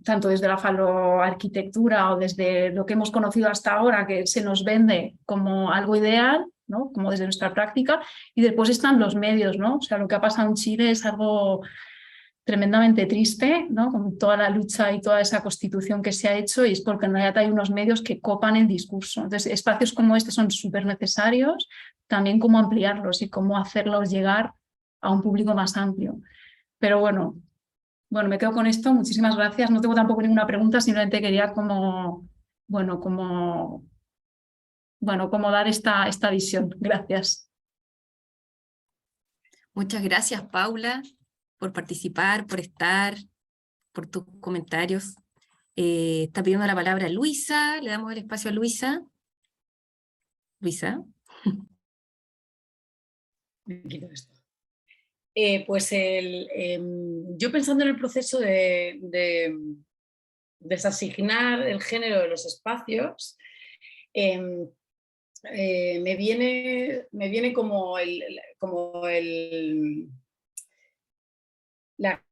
Tanto desde la faloarquitectura o desde lo que hemos conocido hasta ahora, que se nos vende como algo ideal, ¿no? Como desde nuestra práctica, y después están los medios, ¿no? O sea, lo que ha pasado en Chile es algo tremendamente triste, ¿no? Con toda la lucha y toda esa constitución que se ha hecho, y es porque en realidad hay unos medios que copan el discurso. Entonces, espacios como este son súper necesarios, también cómo ampliarlos y cómo hacerlos llegar a un público más amplio. Pero bueno, me quedo con esto. Muchísimas gracias. No tengo tampoco ninguna pregunta, simplemente quería como dar esta visión. Gracias. Muchas gracias, Paula, por participar, por estar, por tus comentarios. Está pidiendo la palabra Luisa. Le damos el espacio a Luisa. Luisa. Me quito esto. Pues yo pensando en el proceso de desasignar el género de los espacios, me viene como la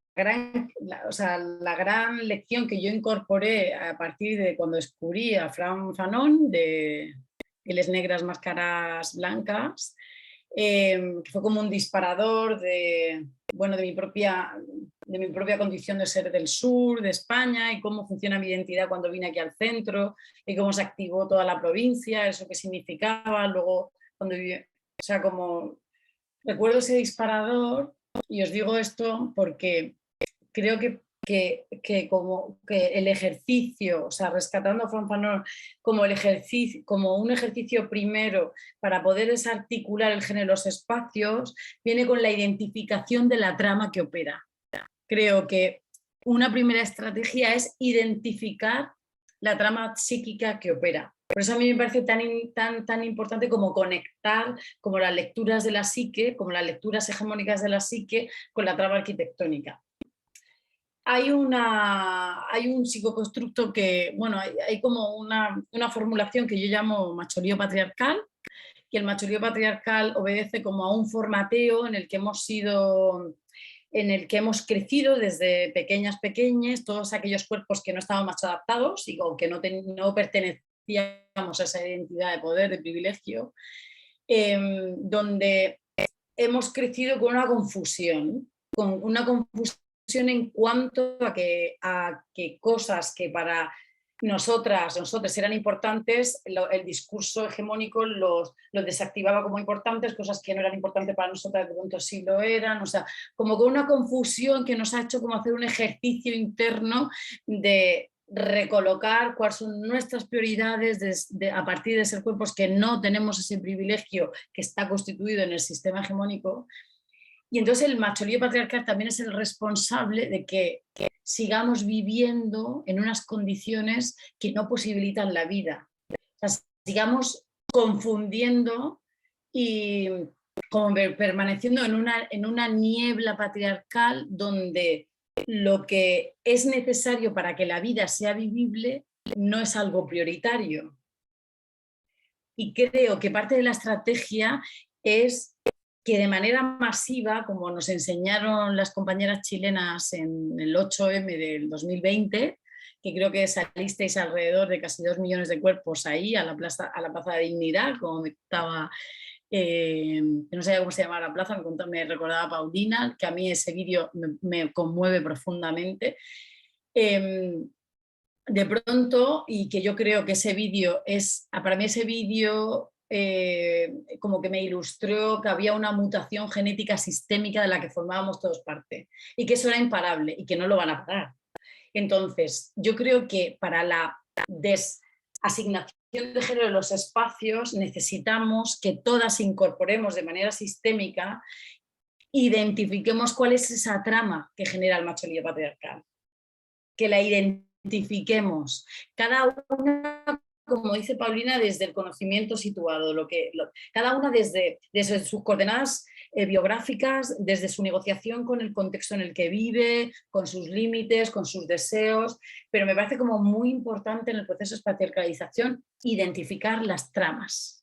gran lección que yo incorporé a partir de cuando descubrí a Frantz Fanon de Pieles Negras, Máscaras Blancas, que fue como un disparador de mi propia condición de ser del sur de España y cómo funciona mi identidad cuando vine aquí al centro y cómo se activó toda la provincia, eso que significaba. Luego, cuando viví, como recuerdo ese disparador, y os digo esto porque creo que el ejercicio, rescatando a Frantz Fanon como un ejercicio primero para poder desarticular el género de los espacios, viene con la identificación de la trama que opera. Creo que una primera estrategia es identificar la trama psíquica que opera. Por eso a mí me parece tan importante como conectar como las lecturas de la psique, como las lecturas hegemónicas de la psique con la trama arquitectónica. Hay un psicoconstructo que, hay como una formulación que yo llamo macholío patriarcal, y el macholío patriarcal obedece como a un formateo en el que hemos crecido desde pequeñas, todos aquellos cuerpos que no estaban más adaptados o que no pertenecíamos a esa identidad de poder, de privilegio, donde hemos crecido con una confusión en cuanto a que cosas que para nosotros eran importantes, el discurso hegemónico los desactivaba como importantes, cosas que no eran importantes para nosotras de pronto sí lo eran, como con una confusión que nos ha hecho como hacer un ejercicio interno de recolocar cuáles son nuestras prioridades a partir de ser cuerpos que no tenemos ese privilegio que está constituido en el sistema hegemónico. Y entonces el macholío patriarcal también es el responsable de que sigamos viviendo en unas condiciones que no posibilitan la vida. Sigamos confundiendo y como permaneciendo en una niebla patriarcal donde lo que es necesario para que la vida sea vivible no es algo prioritario. Y creo que parte de la estrategia es que de manera masiva, como nos enseñaron las compañeras chilenas en el 8M del 2020, que creo que salisteis alrededor de casi 2 millones de cuerpos ahí a la Plaza de Dignidad, como me contaba, no sabía cómo se llamaba la plaza, me recordaba Paulina, que a mí ese vídeo me conmueve profundamente. De pronto, y que yo creo que ese vídeo para mí ese vídeo como que me ilustró que había una mutación genética sistémica de la que formábamos todos parte y que eso era imparable y que no lo van a parar. Entonces, yo creo que para la desasignación de género de los espacios necesitamos que todas incorporemos de manera sistémica, identifiquemos cuál es esa trama que genera el macholío patriarcal, que la identifiquemos, cada una, como dice Paulina, desde el conocimiento situado, cada una desde sus coordenadas biográficas, desde su negociación con el contexto en el que vive, con sus límites, con sus deseos, pero me parece como muy importante en el proceso de patriarcalización identificar las tramas.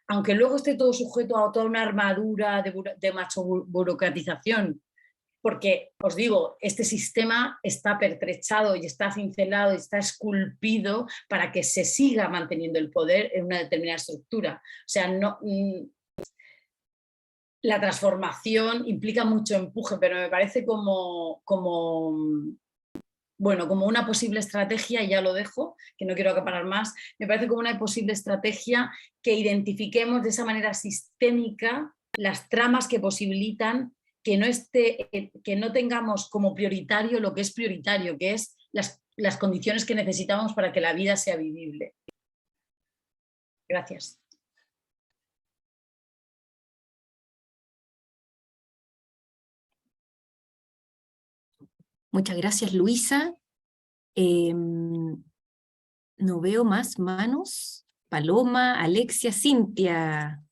Aunque luego esté todo sujeto a toda una armadura de macho burocratización, porque os digo, este sistema está pertrechado y está cincelado y está esculpido para que se siga manteniendo el poder en una determinada estructura. O sea, la transformación implica mucho empuje, pero me parece como una posible estrategia, y ya lo dejo, que no quiero acaparar más, me parece como una posible estrategia que identifiquemos de esa manera sistémica las tramas que posibilitan que no tengamos como prioritario lo que es prioritario, que es las condiciones que necesitamos para que la vida sea vivible. Gracias. Muchas gracias, Luisa. No veo más manos. Paloma, Alexia, Cintia.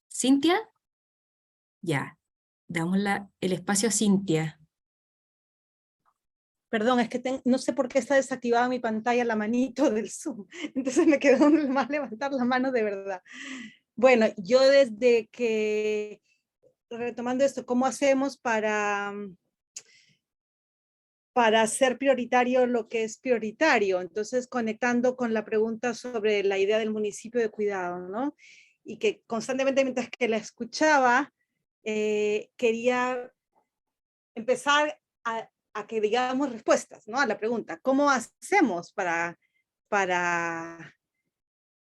¿Cintia? Ya. Damos el espacio a Cintia. Perdón, es que no sé por qué está desactivada mi pantalla, la manito del Zoom. Entonces me quedó más levantar la mano de verdad. Bueno, yo desde que, retomando esto, ¿cómo hacemos para hacer prioritario lo que es prioritario? Entonces, conectando con la pregunta sobre la idea del municipio de cuidado, ¿no? Y que constantemente, mientras que la escuchaba, quería empezar a que digamos respuestas, ¿no? A la pregunta, ¿cómo hacemos para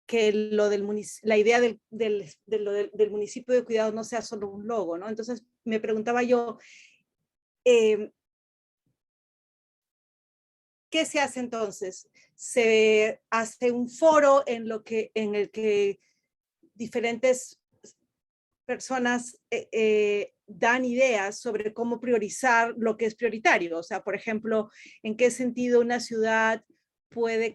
que la idea del municipio de cuidado no sea solo un logo, ¿no? Entonces me preguntaba yo, ¿qué se hace entonces? Se hace un foro en el que diferentes personas dan ideas sobre cómo priorizar lo que es prioritario. O sea, por ejemplo, en qué sentido una ciudad puede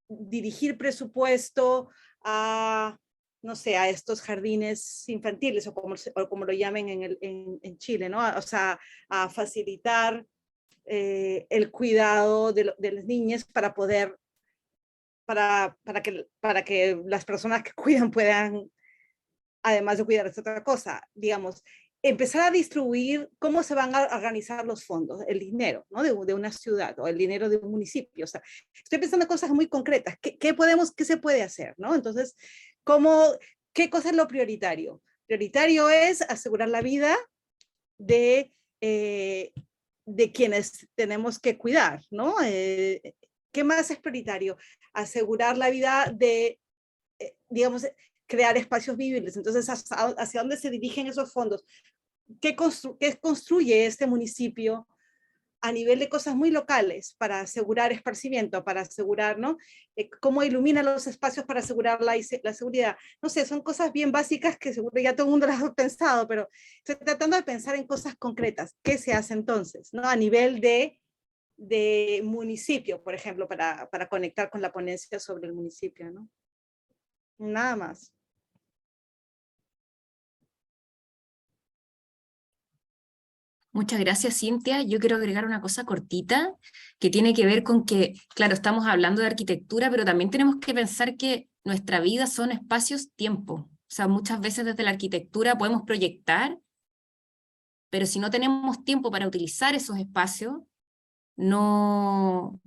dirigir presupuesto a, no sé, a estos jardines infantiles o como lo llamen en Chile, ¿no? O sea, a facilitar el cuidado de las niñas para que las personas que cuidan puedan, además de cuidar esta otra cosa, digamos, empezar a distribuir cómo se van a organizar los fondos, el dinero, ¿no? de una ciudad o el dinero de un municipio. O sea, estoy pensando en cosas muy concretas. ¿Qué se puede hacer, ¿no? Entonces, ¿qué cosa es lo prioritario? Prioritario es asegurar la vida de quienes tenemos que cuidar, ¿no? ¿Qué más es prioritario? Asegurar la vida de, digamos, crear espacios vivibles. Entonces, ¿hacia dónde se dirigen esos fondos? ¿Qué construye este municipio a nivel de cosas muy locales para asegurar esparcimiento, para asegurar, ¿no? ¿Cómo ilumina los espacios para asegurar la seguridad? No sé, son cosas bien básicas que seguro ya todo el mundo las ha pensado, pero estoy tratando de pensar en cosas concretas. ¿Qué se hace entonces, ¿no? A nivel de municipio, por ejemplo, para conectar con la ponencia sobre el municipio, ¿no? Nada más. Muchas gracias, Cintia. Yo quiero agregar una cosa cortita que tiene que ver con que, claro, estamos hablando de arquitectura, pero también tenemos que pensar que nuestra vida son espacios-tiempo. O sea, muchas veces desde la arquitectura podemos proyectar, pero si no tenemos tiempo para utilizar esos espacios, no... O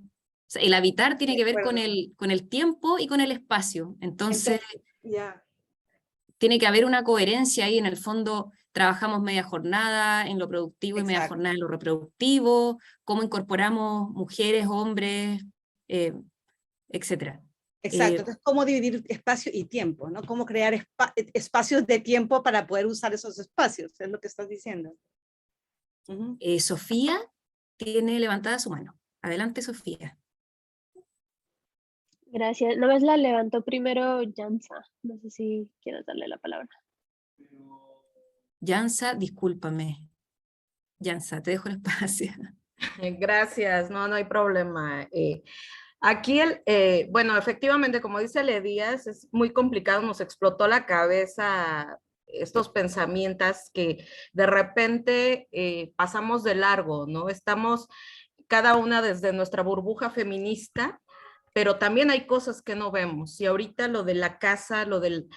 sea, el habitar tiene que ver con el tiempo y con el espacio. Entonces tiene que haber una coherencia ahí. En el fondo trabajamos media jornada en lo productivo y media jornada en lo reproductivo, cómo incorporamos mujeres, hombres, etcétera. Exacto, entonces cómo dividir espacio y tiempo, ¿no? Cómo crear espacios de tiempo para poder usar esos espacios, es lo que estás diciendo. Sofía tiene levantada su mano. Adelante, Sofía. Gracias. No más la levantó primero Yansa. No sé si quieres darle la palabra. Yansa, discúlpame. Yansa, te dejo el espacio. Gracias, no hay problema. Aquí, bueno, efectivamente, como dice Ledías, es muy complicado, nos explotó la cabeza estos pensamientos que de repente pasamos de largo, ¿no? Estamos cada una desde nuestra burbuja feminista, pero también hay cosas que no vemos. Y ahorita lo de la casa, lo del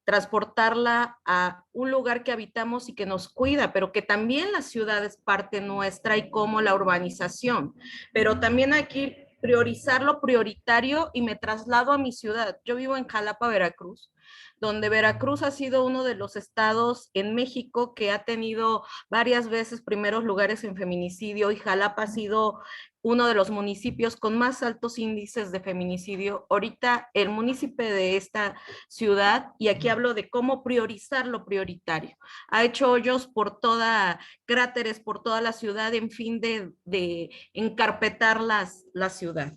transportarla a un lugar que habitamos y que nos cuida, pero que también la ciudad es parte nuestra y como la urbanización. Pero también aquí priorizar lo prioritario y me traslado a mi ciudad. Yo vivo en Jalapa, Veracruz, donde Veracruz ha sido uno de los estados en México que ha tenido varias veces primeros lugares en feminicidio, y Jalapa ha sido uno de los municipios con más altos índices de feminicidio. Ahorita el municipio de esta ciudad, y aquí hablo de cómo priorizar lo prioritario, ha hecho hoyos por cráteres por toda la ciudad, en fin de encarpetar la ciudad.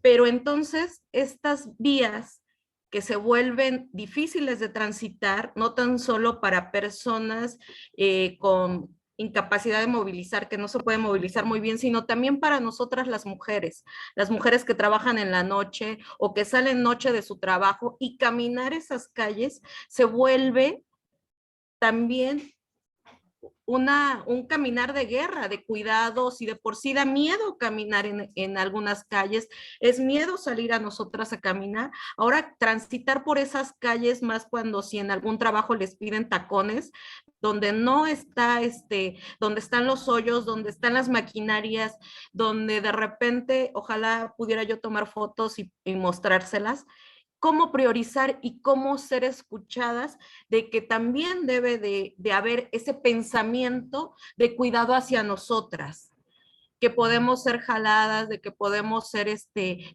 Pero entonces estas vías que se vuelven difíciles de transitar, no tan solo para personas con incapacidad de movilizar, que no se puede movilizar muy bien, sino también para nosotras las mujeres que trabajan en la noche o que salen noche de su trabajo, y caminar esas calles se vuelve también un caminar de guerra, de cuidados, y de por sí da miedo caminar en algunas calles, es miedo salir a nosotras a caminar. Ahora transitar por esas calles, más cuando si en algún trabajo les piden tacones, donde no está, donde están los hoyos, donde están las maquinarias, donde de repente, ojalá pudiera yo tomar fotos y mostrárselas, cómo priorizar y cómo ser escuchadas, de que también debe de haber ese pensamiento de cuidado hacia nosotras, que podemos ser jaladas, de que podemos ser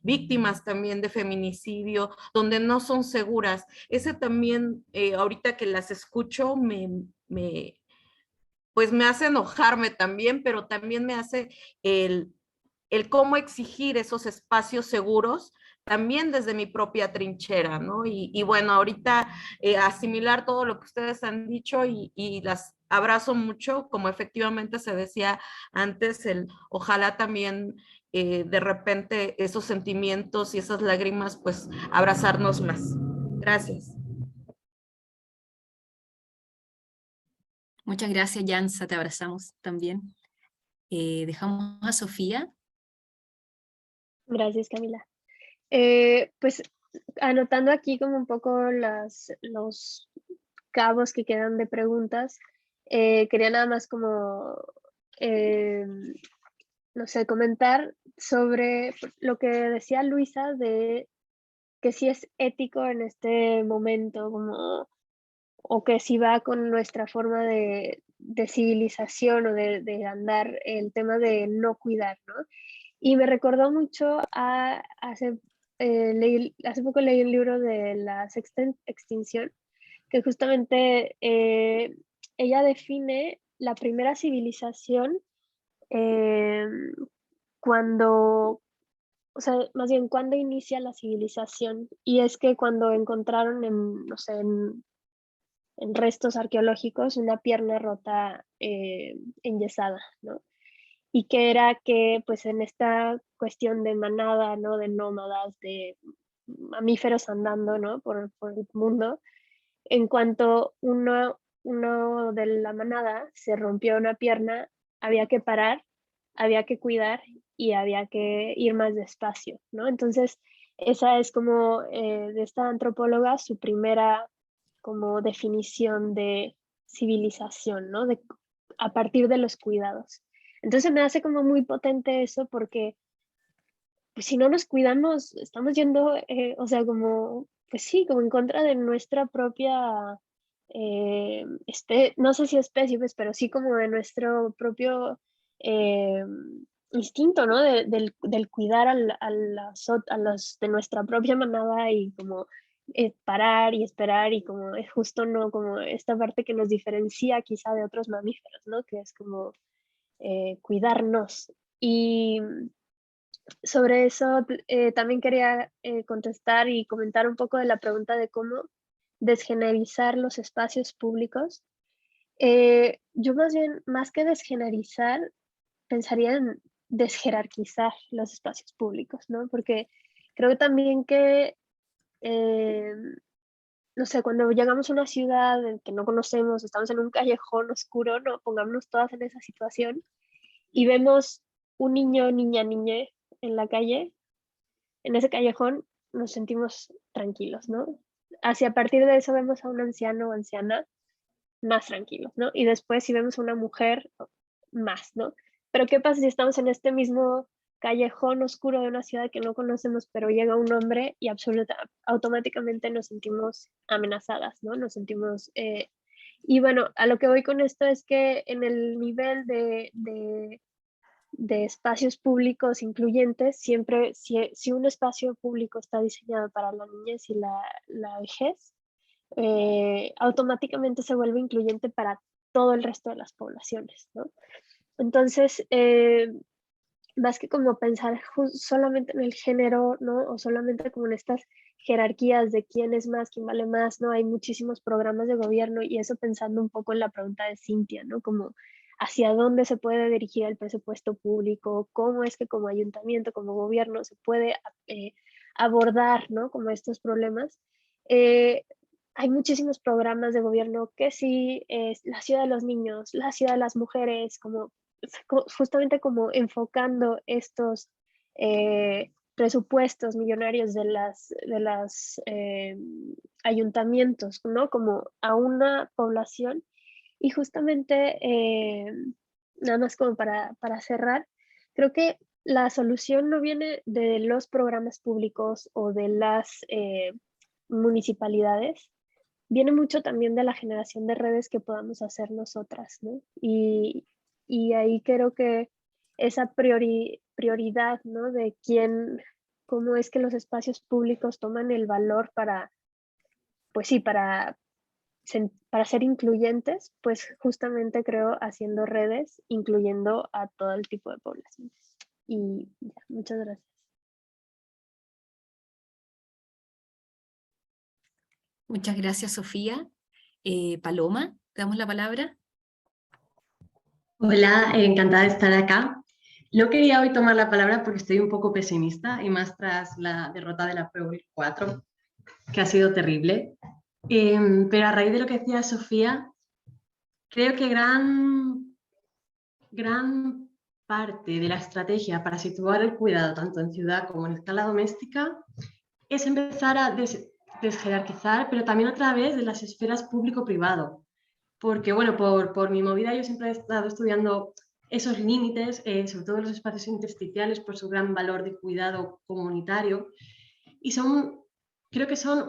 víctimas también de feminicidio, donde no son seguras. Ese también, ahorita que las escucho, pues me hace enojarme también, pero también me hace el cómo exigir esos espacios seguros, también desde mi propia trinchera, ¿no? Y bueno, ahorita asimilar todo lo que ustedes han dicho, y las abrazo mucho, como efectivamente se decía antes, ojalá también de repente esos sentimientos y esas lágrimas, pues abrazarnos más. Gracias. Muchas gracias, Yansa, te abrazamos también. Dejamos a Sofía. Gracias, Camila. Pues anotando aquí como un poco los cabos que quedan de preguntas, quería nada más como, no sé, comentar sobre lo que decía Luisa de que sí es ético en este momento, como, o que sí va con nuestra forma de civilización o de andar, el tema de no cuidar, ¿no? Y me recordó mucho hace poco leí un libro de la sexta extinción, que justamente ella define la primera civilización cuando, o sea, más bien cuando inicia la civilización, y es que cuando encontraron no sé, en restos arqueológicos una pierna rota enyesada, ¿no? Y que era que pues en esta cuestión de manada, ¿no? De nómadas, de mamíferos andando, ¿no? Por el mundo, en cuanto uno de la manada se rompió una pierna, había que parar, había que cuidar y había que ir más despacio, ¿no? Entonces, esa es como de esta antropóloga su primera como definición de civilización, ¿no? A partir de los cuidados. Entonces me hace como muy potente eso, porque pues, si no nos cuidamos, estamos yendo, o sea, como, pues sí, como en contra de nuestra propia, no sé si especie, pues, pero sí como de nuestro propio instinto, ¿no? Del cuidar a los de nuestra propia manada, y como parar y esperar, y como es justo, ¿no? Como esta parte que nos diferencia quizá de otros mamíferos, ¿no? Que es como cuidarnos. Y sobre eso también quería contestar y comentar un poco de la pregunta de cómo desgenerizar los espacios públicos. Yo más bien, más que desgenerizar, pensaría en desjerarquizar los espacios públicos, ¿no? Porque creo también que, no sé, cuando llegamos a una ciudad que no conocemos, estamos en un callejón oscuro, ¿no? Pongámonos todas en esa situación, y vemos un niño, niña, niñe en la calle, en ese callejón, nos sentimos tranquilos, ¿no? Hacia partir de eso vemos a un anciano o anciana más tranquilos, ¿no? Y después si vemos a una mujer, más, ¿no? Pero ¿qué pasa si estamos en este mismo callejón oscuro de una ciudad que no conocemos, pero llega un hombre y automáticamente nos sentimos amenazadas, ¿no? Nos sentimos... y bueno, a lo que voy con esto es que en el nivel de espacios públicos incluyentes, siempre, si un espacio público está diseñado para la niñez y la vejez, automáticamente se vuelve incluyente para todo el resto de las poblaciones, ¿no? Entonces, más que como pensar solamente en el género, ¿no? O solamente como en estas jerarquías de quién es más, quién vale más, ¿no? Hay muchísimos programas de gobierno y eso pensando un poco en la pregunta de Cintia, ¿no? Como hacia dónde se puede dirigir el presupuesto público, cómo es que como ayuntamiento, como gobierno se puede abordar, ¿no? Como estos problemas. Hay muchísimos programas de gobierno que sí, es la ciudad de los niños, la ciudad de las mujeres, como justamente como enfocando estos presupuestos millonarios de las ayuntamientos, ¿no? Como a una población y justamente, nada más como para cerrar, creo que la solución no viene de los programas públicos o de las municipalidades, viene mucho también de la generación de redes que podamos hacer nosotras, ¿no? Y ahí creo que esa prioridad, ¿no? De cómo es que los espacios públicos toman el valor para, pues sí, para ser incluyentes, pues justamente creo haciendo redes, incluyendo a todo el tipo de poblaciones. Y ya, muchas gracias. Muchas gracias, Sofía. Paloma, te damos la palabra. Hola, encantada de estar acá. No quería hoy tomar la palabra porque estoy un poco pesimista y más tras la derrota de la Pro 4, que ha sido terrible. Pero a raíz de lo que decía Sofía, creo que gran parte de la estrategia para situar el cuidado tanto en ciudad como en escala doméstica es empezar a desjerarquizar, pero también a través de las esferas público-privado. Porque, bueno, por mi movida yo siempre he estado estudiando esos límites, sobre todo los espacios intersticiales, por su gran valor de cuidado comunitario. Y creo que son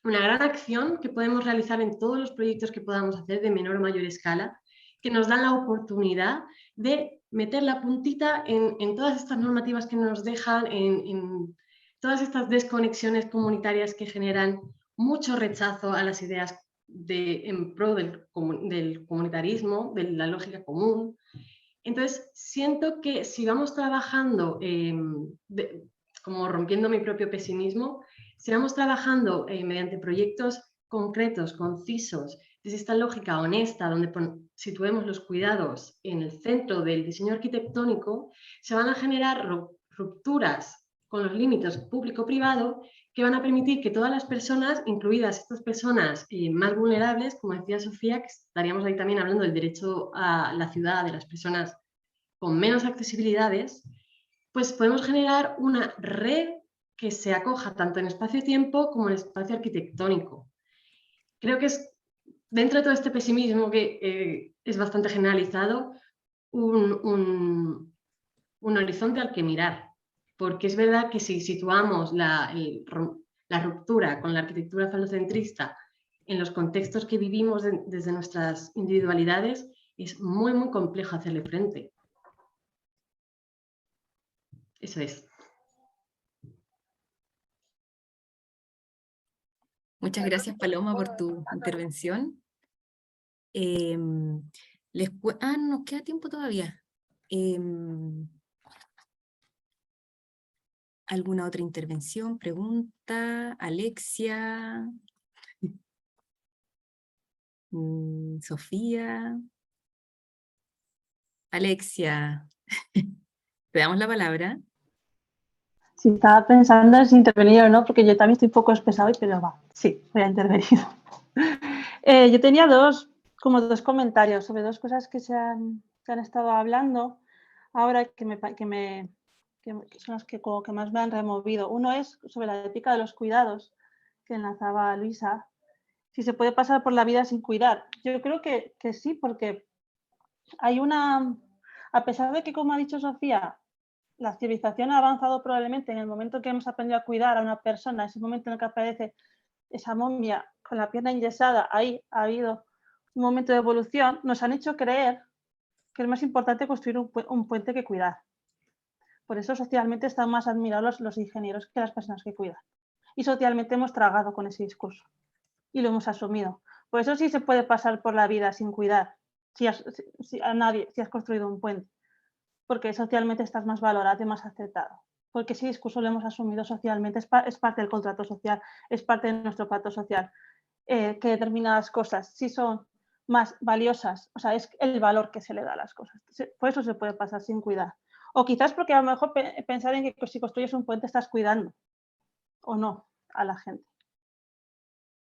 una gran acción que podemos realizar en todos los proyectos que podamos hacer de menor o mayor escala, que nos dan la oportunidad de meter la puntita en todas estas normativas que nos dejan, en todas estas desconexiones comunitarias que generan mucho rechazo a las ideas en pro del comunitarismo, de la lógica común. Entonces, siento que si vamos trabajando, como rompiendo mi propio pesimismo, si vamos trabajando mediante proyectos concretos, concisos, desde esta lógica honesta, donde situemos los cuidados en el centro del diseño arquitectónico, se van a generar rupturas con los límites público-privado que van a permitir que todas las personas, incluidas estas personas más vulnerables, como decía Sofía, que estaríamos ahí también hablando del derecho a la ciudad de las personas con menos accesibilidades, pues podemos generar una red que se acoja tanto en espacio-tiempo como en espacio arquitectónico. Creo que es, dentro de todo este pesimismo que es bastante generalizado, un horizonte al que mirar. Porque es verdad que si situamos la ruptura con la arquitectura falocentrista en los contextos que vivimos desde nuestras individualidades, es muy, muy complejo hacerle frente. Eso es. Muchas gracias, Paloma, por tu intervención. Nos queda tiempo todavía. ¿Alguna otra intervención? Pregunta, Alexia, Sofía. Alexia, te damos la palabra. Sí, estaba pensando si intervenir o no, porque yo también estoy un poco espesado, pero va, sí, voy a intervenir. Yo tenía dos comentarios sobre dos cosas que se han estado hablando ahora que son los que más me han removido. Uno es sobre la ética de los cuidados, que enlazaba Luisa. Si se puede pasar por la vida sin cuidar. Yo creo que sí, porque hay A pesar de que, como ha dicho Sofía, la civilización ha avanzado probablemente en el momento que hemos aprendido a cuidar a una persona, ese momento en el que aparece esa momia con la pierna enyesada, ahí ha habido un momento de evolución, nos han hecho creer que es más importante construir un puente que cuidar. Por eso socialmente están más admirados los ingenieros que las personas que cuidan. Y socialmente hemos tragado con ese discurso y lo hemos asumido. Por eso sí se puede pasar por la vida sin cuidar, si has construido un puente, porque socialmente estás más valorado y más aceptado. Porque ese discurso lo hemos asumido socialmente, es parte del contrato social, es parte de nuestro pacto social, que determinadas cosas sí son más valiosas, o sea, es el valor que se le da a las cosas. Por eso se puede pasar sin cuidar. O quizás porque a lo mejor pensar en que si construyes un puente estás cuidando, o no, a la gente.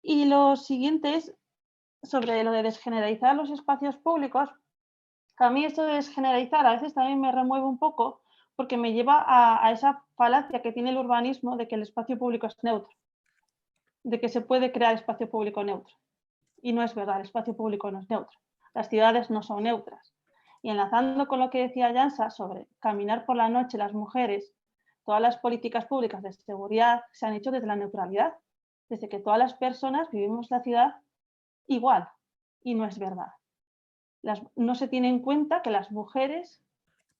Y lo siguiente es sobre lo de desgeneralizar los espacios públicos. A mí esto de desgeneralizar a veces también me remueve un poco porque me lleva a esa falacia que tiene el urbanismo de que el espacio público es neutro, de que se puede crear espacio público neutro. Y no es verdad, el espacio público no es neutro. Las ciudades no son neutras. Y enlazando con lo que decía Yansa sobre caminar por la noche las mujeres, todas las políticas públicas de seguridad se han hecho desde la neutralidad, desde que todas las personas vivimos la ciudad igual. Y no es verdad. No se tiene en cuenta que las mujeres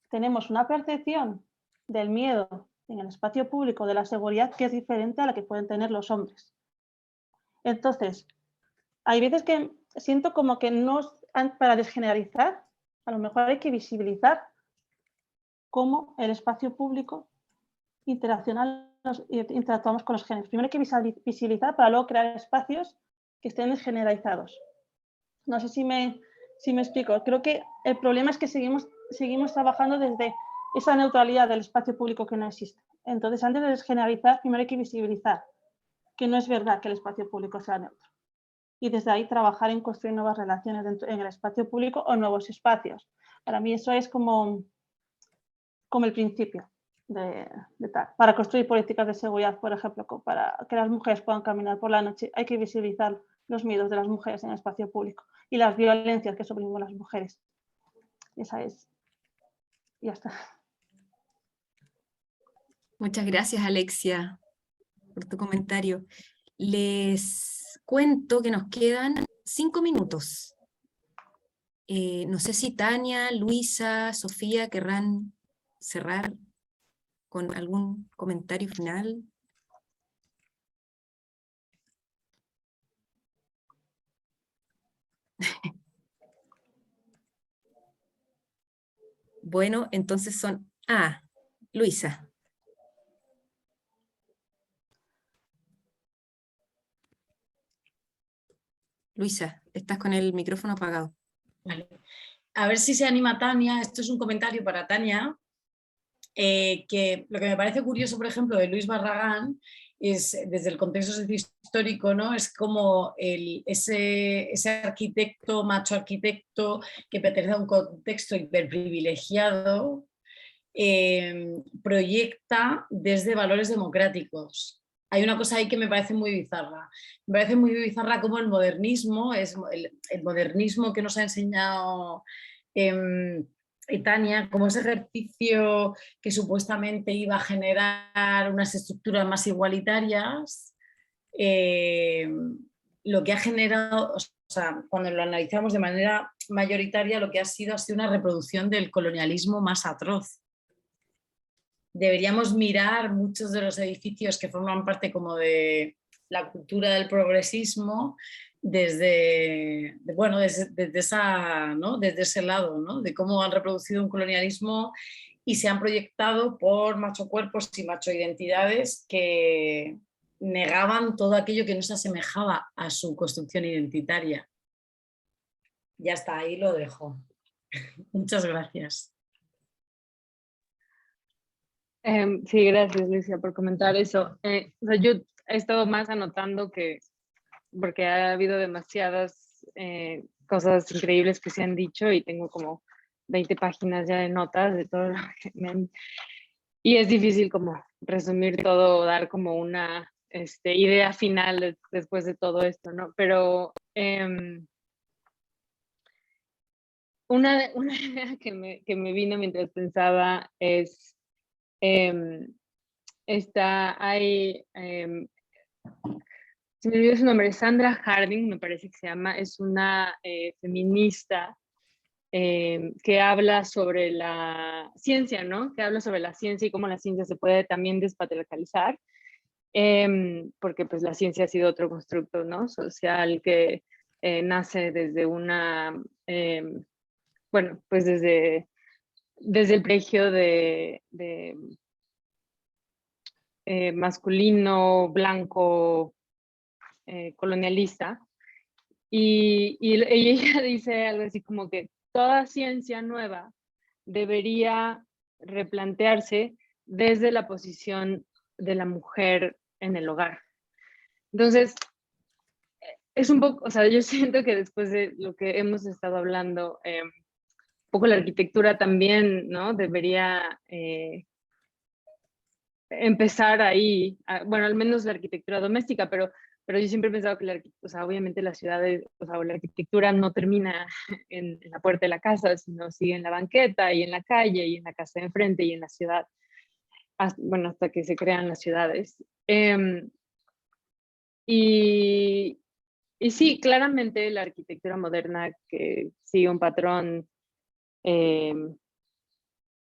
tenemos una percepción del miedo en el espacio público, de la seguridad, que es diferente a la que pueden tener los hombres. Entonces, hay veces que siento como que para desgeneralizar, a lo mejor hay que visibilizar cómo el espacio público interactuamos con los géneros. Primero hay que visibilizar para luego crear espacios que estén desgeneralizados. No sé si me explico. Creo que el problema es que seguimos trabajando desde esa neutralidad del espacio público que no existe. Entonces, antes de desgeneralizar, primero hay que visibilizar que no es verdad que el espacio público sea neutro. Y desde ahí trabajar en construir nuevas relaciones en el espacio público o nuevos espacios. Para mí eso es como el principio de tal. Para construir políticas de seguridad, por ejemplo, para que las mujeres puedan caminar por la noche, hay que visibilizar los miedos de las mujeres en el espacio público y las violencias que sufrimos las mujeres. Esa es. Ya está. Muchas gracias, Alexia, por tu comentario. Les cuento que nos quedan 5 minutos. No sé si Tania, Luisa, Sofía querrán cerrar con algún comentario final. Bueno, entonces son... Luisa. Luisa, estás con el micrófono apagado. Vale. A ver si se anima Tania. Esto es un comentario para Tania. Que lo que me parece curioso, por ejemplo, de Luis Barragán es, desde el contexto histórico, ¿no? Es como ese arquitecto, macho arquitecto, que pertenece a un contexto hiperprivilegiado, proyecta desde valores democráticos. Hay una cosa ahí que me parece muy bizarra. Me parece muy bizarra como el modernismo, es el modernismo que nos ha enseñado Tania, como ese ejercicio que supuestamente iba a generar unas estructuras más igualitarias, lo que ha generado, o sea, cuando lo analizamos de manera mayoritaria, lo que ha sido una reproducción del colonialismo más atroz. Deberíamos mirar muchos de los edificios que forman parte como de la cultura del progresismo desde ese lado, ¿no? De cómo han reproducido un colonialismo y se han proyectado por macho cuerpos y macho identidades que negaban todo aquello que no se asemejaba a su construcción identitaria. Ya está, ahí lo dejo. Muchas gracias. Sí, gracias, Lucia, por comentar eso. Yo he estado más anotando porque ha habido demasiadas cosas increíbles que se han dicho y tengo como 20 páginas ya de notas de todo lo que me han... Y es difícil como resumir todo, dar como una idea final después de todo esto, ¿no? Pero una idea que me vino mientras pensaba es, se me olvidó su nombre, Sandra Harding, me parece que se llama, es una feminista que habla sobre la ciencia, ¿no? Que habla sobre la ciencia y cómo la ciencia se puede también despatriarcalizar, porque pues la ciencia ha sido otro constructo, ¿no? Social que nace desde una, bueno, pues desde el privilegio de masculino, blanco, colonialista. Y ella dice algo así como que toda ciencia nueva debería replantearse desde la posición de la mujer en el hogar. Entonces, es un poco, o sea, yo siento que después de lo que hemos estado hablando, un poco la arquitectura también, ¿no? Debería empezar ahí, bueno, al menos la arquitectura doméstica, pero yo siempre he pensado que o sea, obviamente las ciudades, o sea, la arquitectura no termina en la puerta de la casa, sino sigue en la banqueta y en la calle y en la casa de enfrente y en la ciudad, bueno, hasta que se crean las ciudades. Y sí, claramente la arquitectura moderna que sigue un patrón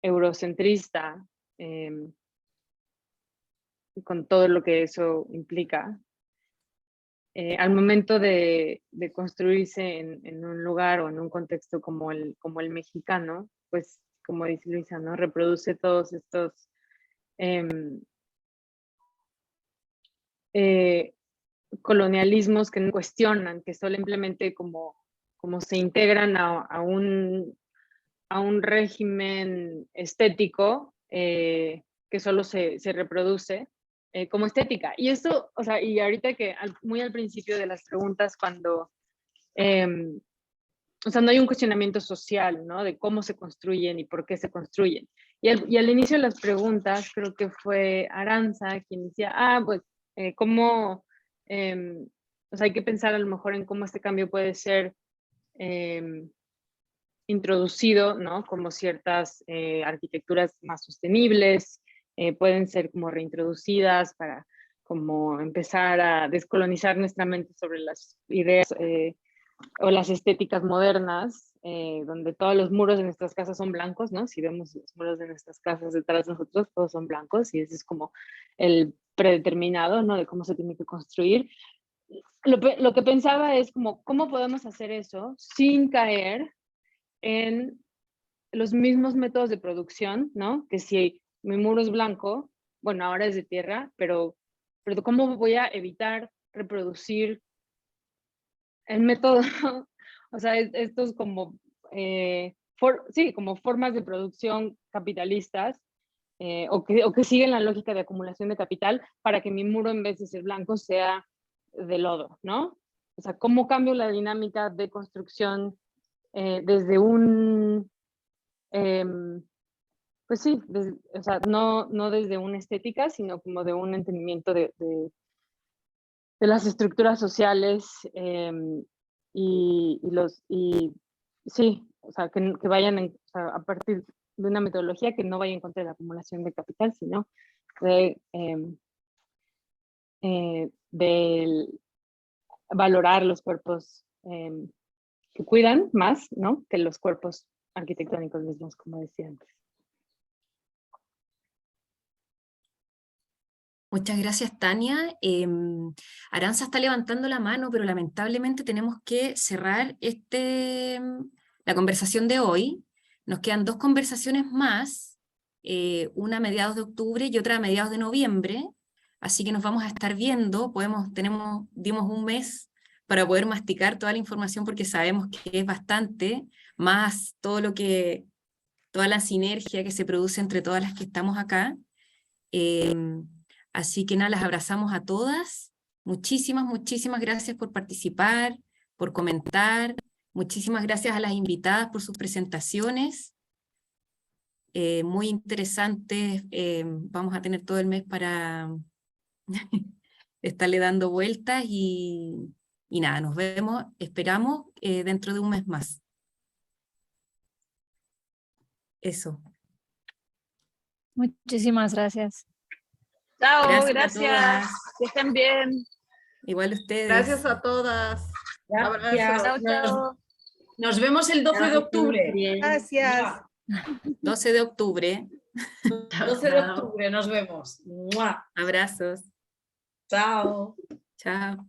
eurocentrista, con todo lo que eso implica, al momento de construirse en un lugar o en un contexto como el mexicano, pues como dice Luisa, ¿no? Reproduce todos estos colonialismos que no cuestionan, que simplemente como se integran a un régimen estético que solo se reproduce como estética. Y esto, o sea, y ahorita que muy al principio de las preguntas, cuando, o sea, no hay un cuestionamiento social, ¿no? De cómo se construyen y por qué se construyen. Y al inicio de las preguntas, creo que fue Aranza quien decía, pues, cómo, o sea, hay que pensar a lo mejor en cómo este cambio puede ser introducido, ¿no? Como ciertas arquitecturas más sostenibles, pueden ser como reintroducidas para como empezar a descolonizar nuestra mente sobre las ideas o las estéticas modernas, donde todos los muros de nuestras casas son blancos, ¿no? Si vemos los muros de nuestras casas detrás de nosotros, todos son blancos y ese es como el predeterminado, ¿no? De cómo se tiene que construir. Lo que pensaba es como, ¿cómo podemos hacer eso sin caer en los mismos métodos de producción, ¿no? Que si mi muro es blanco, bueno, ahora es de tierra, pero ¿cómo voy a evitar reproducir el método? O sea, estos como, sí, como formas de producción capitalistas o que siguen la lógica de acumulación de capital para que mi muro en vez de ser blanco sea de lodo, ¿no? O sea, ¿cómo cambio la dinámica de construcción desde un, pues sí, o sea, no desde una estética, sino como de un entendimiento de las estructuras sociales y sí, o sea, que vayan o sea, a partir de una metodología que no vaya en contra de la acumulación de capital, sino de valorar los cuerpos que cuidan más, ¿no? Que los cuerpos arquitectónicos mismos, como decía antes. Muchas gracias, Tania. Aranza está levantando la mano, pero lamentablemente tenemos que cerrar la conversación de hoy. Nos quedan 2 conversaciones más, una a mediados de octubre y otra a mediados de noviembre, así que nos vamos a estar viendo. Dimos un mes para poder masticar toda la información porque sabemos que es bastante, más toda la sinergia que se produce entre todas las que estamos acá. Así que nada, las abrazamos a todas. Muchísimas, muchísimas gracias por participar, por comentar. Muchísimas gracias a las invitadas por sus presentaciones. Muy interesantes. Vamos a tener todo el mes para estarle dando vueltas y nada, nos vemos, esperamos dentro de un mes más. Eso. Muchísimas gracias. Chao, Gracias a gracias. todas. Que estén bien. Igual ustedes. Gracias a todas. Gracias. Chao, chao. Nos vemos el 12 de octubre. Gracias. 12 de octubre. 12 de octubre nos vemos. ¡Mua! Abrazos. Chao. Chao.